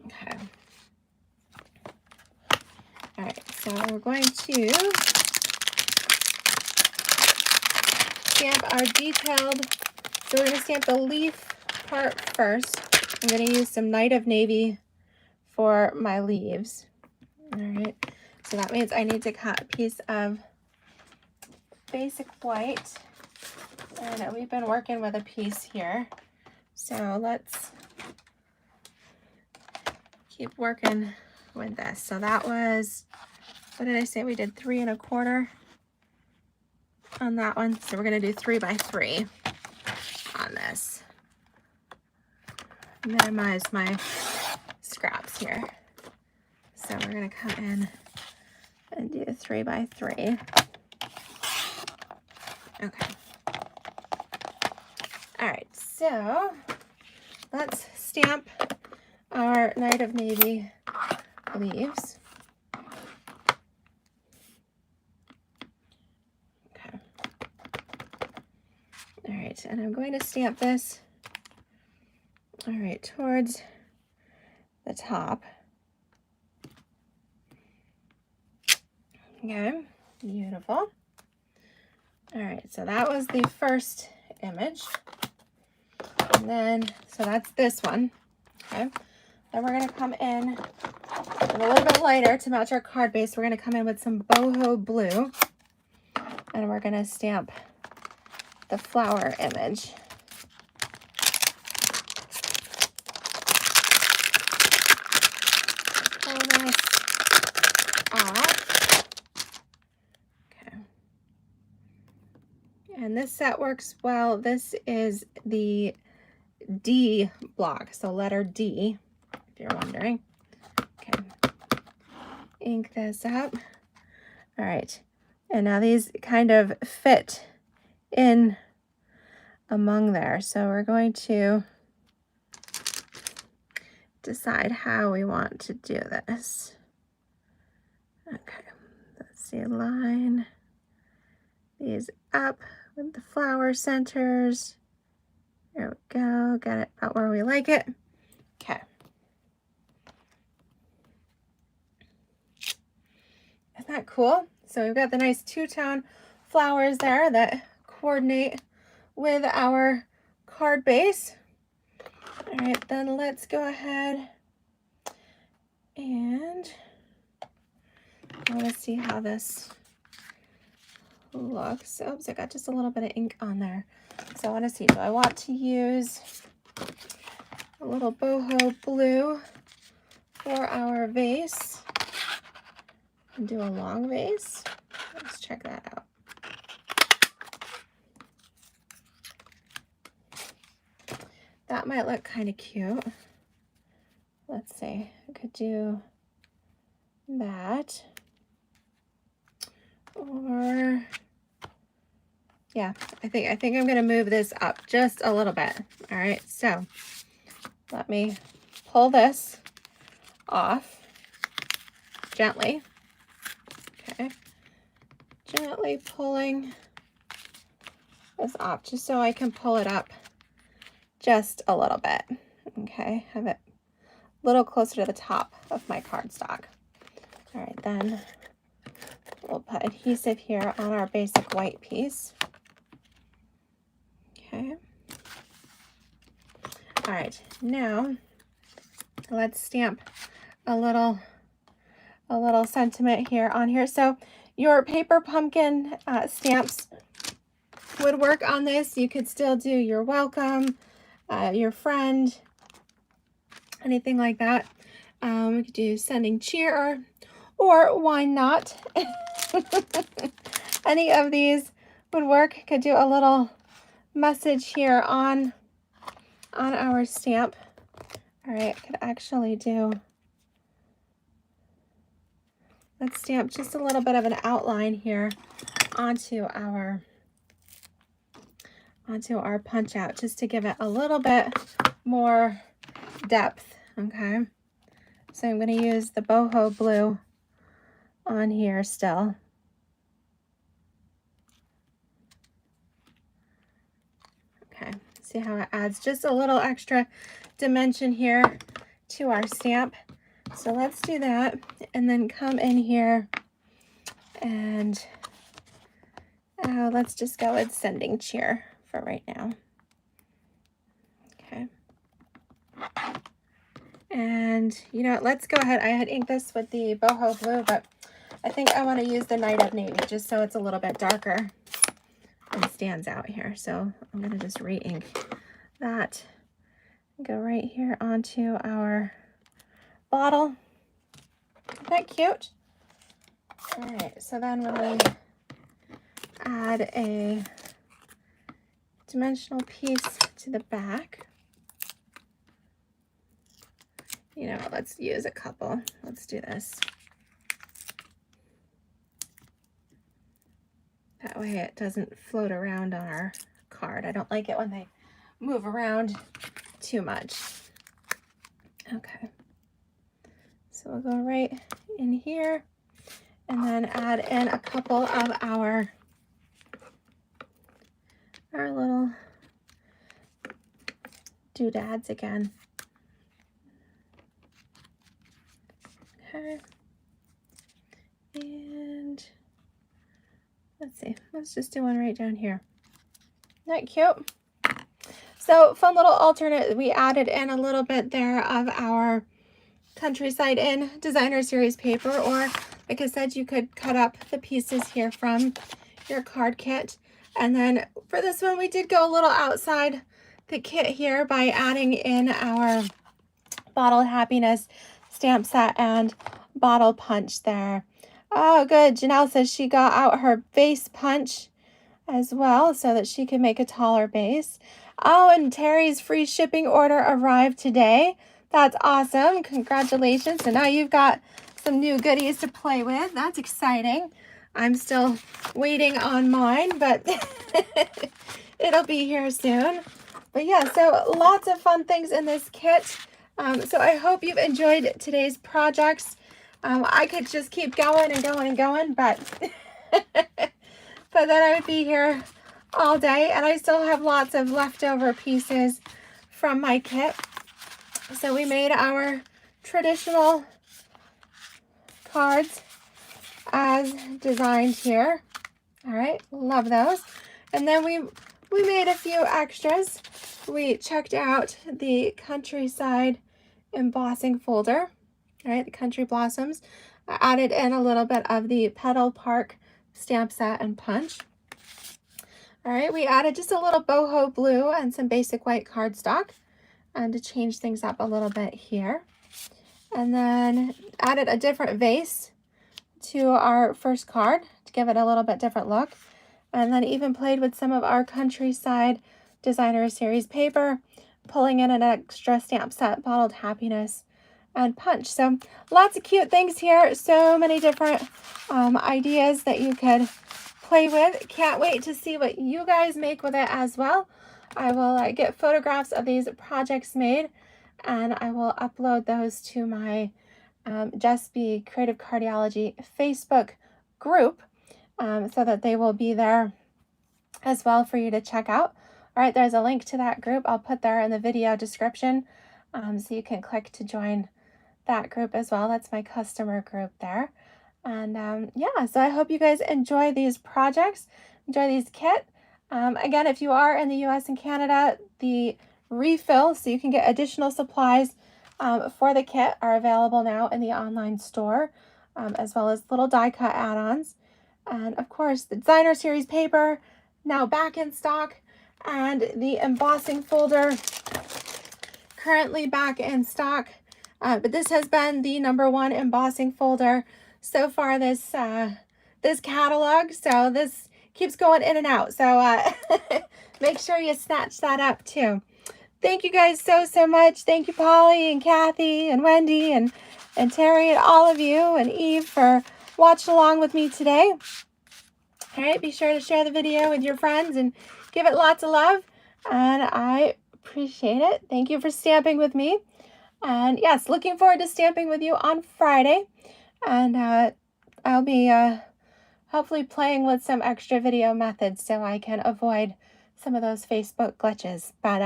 Okay. All right, so we're going to stamp our detailed, so we're going to stamp the leaf part first. I'm going to use some Night of Navy for my leaves. All right, so that means I need to cut a piece of basic white, and we've been working with a piece here, so let's keep working with this. So that was, what did I say, we did 3 1/4 on that one, so we're going to do 3 by 3 on this. Minimize my scraps here, so we're going to come in and do 3 by 3. Okay. All right, so let's stamp our Night of Navy leaves. Okay. All right, and I'm going to stamp this, all right, towards the top. Okay, beautiful. All right, so that was the first image. And then, so that's this one. Okay, then we're going to come in with a little bit lighter to match our card base. We're going to come in with some boho blue, and we're going to stamp the flower image. Pull this off. Okay. And this set works well. This is the D block, so letter D, if you're wondering. Okay. Ink this up. All right. And now these kind of fit in among there. So we're going to decide how we want to do this. Okay. Let's see, line these up with the flower centers. There we go. Got it about where we like it. Okay. Isn't that cool? So we've got the nice two-tone flowers there that coordinate with our card base. All right, then let's go ahead and I want to see how this looks. Oops, I got just a little bit of ink on there. So I want to see, do I want to use a little boho blue for our vase and do a long vase? Let's check that out. That might look kind of cute. Let's see, I could do that. Or yeah, I think I'm going to move this up just a little bit. All right, so let me pull this off gently. Okay, gently pulling this off just so I can pull it up just a little bit. Okay, have it a little closer to the top of my cardstock. All right, then we'll put adhesive here on our basic white piece. Okay. All right, now let's stamp a little sentiment here on here. So your paper pumpkin stamps would work on this. You could still do your welcome, your friend, anything like that. We could do sending cheer, or why not? Any of these would work. Could do a little message here on our stamp. All right, I could actually do, let's stamp just a little bit of an outline here onto our punch out, just to give it a little bit more depth. Okay, so I'm going to use the boho blue on here still. Okay, see how it adds just a little extra dimension here to our stamp. So let's do that, and then come in here and let's just go with sending cheer for right now. Okay. And you know what, let's go ahead. I had inked this with the boho blue, but I think I want to use the night of navy just so it's a little bit darker and stands out here. So I'm going to just re-ink that. Go right here onto our bottle. Isn't that cute? All right, so then when we add a dimensional piece to the back, you know, let's use a couple. Let's do this. That way it doesn't float around on our card. I don't like it when they move around too much. Okay. So we'll go right in here and then add in a couple of our little doodads again. Okay. And let's see, let's just do one right down here. Isn't that cute? So fun little alternate. We added in a little bit there of our Countryside Inn designer series paper, or like I said, you could cut up the pieces here from your card kit. And then for this one, we did go a little outside the kit here by adding in our Bottled Happiness stamp set and bottle punch there. Oh, good. Janelle says she got out her base punch as well so that she can make a taller base. Oh, and Terry's free shipping order arrived today. That's awesome. Congratulations. So now you've got some new goodies to play with. That's exciting. I'm still waiting on mine, but it'll be here soon. But yeah, so lots of fun things in this kit. So I hope you've enjoyed today's projects. I could just keep going and going and going, but but then I would be here all day, and I still have lots of leftover pieces from my kit. So we made our traditional cards as designed here. All right, love those. And then we made a few extras. We checked out the Countryside embossing folder, right? The Country Blossoms. I added in a little bit of the Petal Park stamp set and punch. All right, we added just a little boho blue and some basic white cardstock, and to change things up a little bit here. And then added a different vase to our first card to give it a little bit different look. And then even played with some of our Countryside designer series paper, pulling in an extra stamp set, Bottled Happiness and punch. So lots of cute things here. So many different ideas that you could play with. Can't wait to see what you guys make with it as well. I will get photographs of these projects made, and I will upload those to my DSP Creative Cardiology Facebook group so that they will be there as well for you to check out. All right, there's a link to that group. I'll put there in the video description so you can click to join that group as well. That's my customer group there. And yeah, so I hope you guys enjoy these projects, enjoy these kits. Again, if you are in the US and Canada, the refill, so you can get additional supplies for the kit, are available now in the online store, as well as little die cut add-ons. And of course, the designer series paper, now back in stock, and the embossing folder currently back in stock, but this has been the #1 embossing folder so far this this catalog, so this keeps going in and out, so make sure you snatch that up too. Thank you guys so much. Thank you, Polly and Kathy and Wendy and Terry and all of you and Eve for watching along with me today. All right, be sure to share the video with your friends and give it lots of love, and I appreciate it. Thank you for stamping with me, and yes, looking forward to stamping with you on Friday, and I'll be hopefully playing with some extra video methods so I can avoid some of those Facebook glitches. But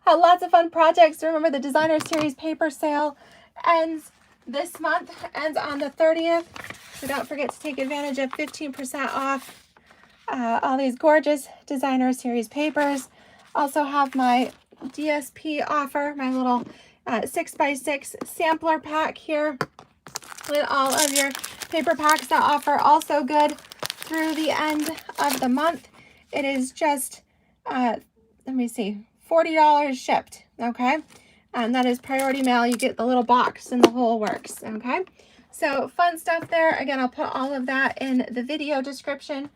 had lots of fun projects. Remember, the Designer Series paper sale ends this month, ends on the 30th. So don't forget to take advantage of 15% off all these gorgeous Designer Series papers. Also have my DSP offer, my little 6x6 sampler pack here with all of your paper packs. That offer also good through the end of the month. It is just, let me see, $40 shipped, okay? And that is priority mail. You get the little box and the whole works, okay? So fun stuff there. Again, I'll put all of that in the video description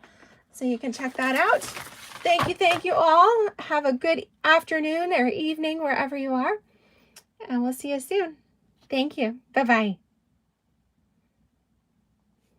so you can check that out. Thank you all. Have a good afternoon or evening wherever you are. And we'll see you soon. Thank you. Bye-bye.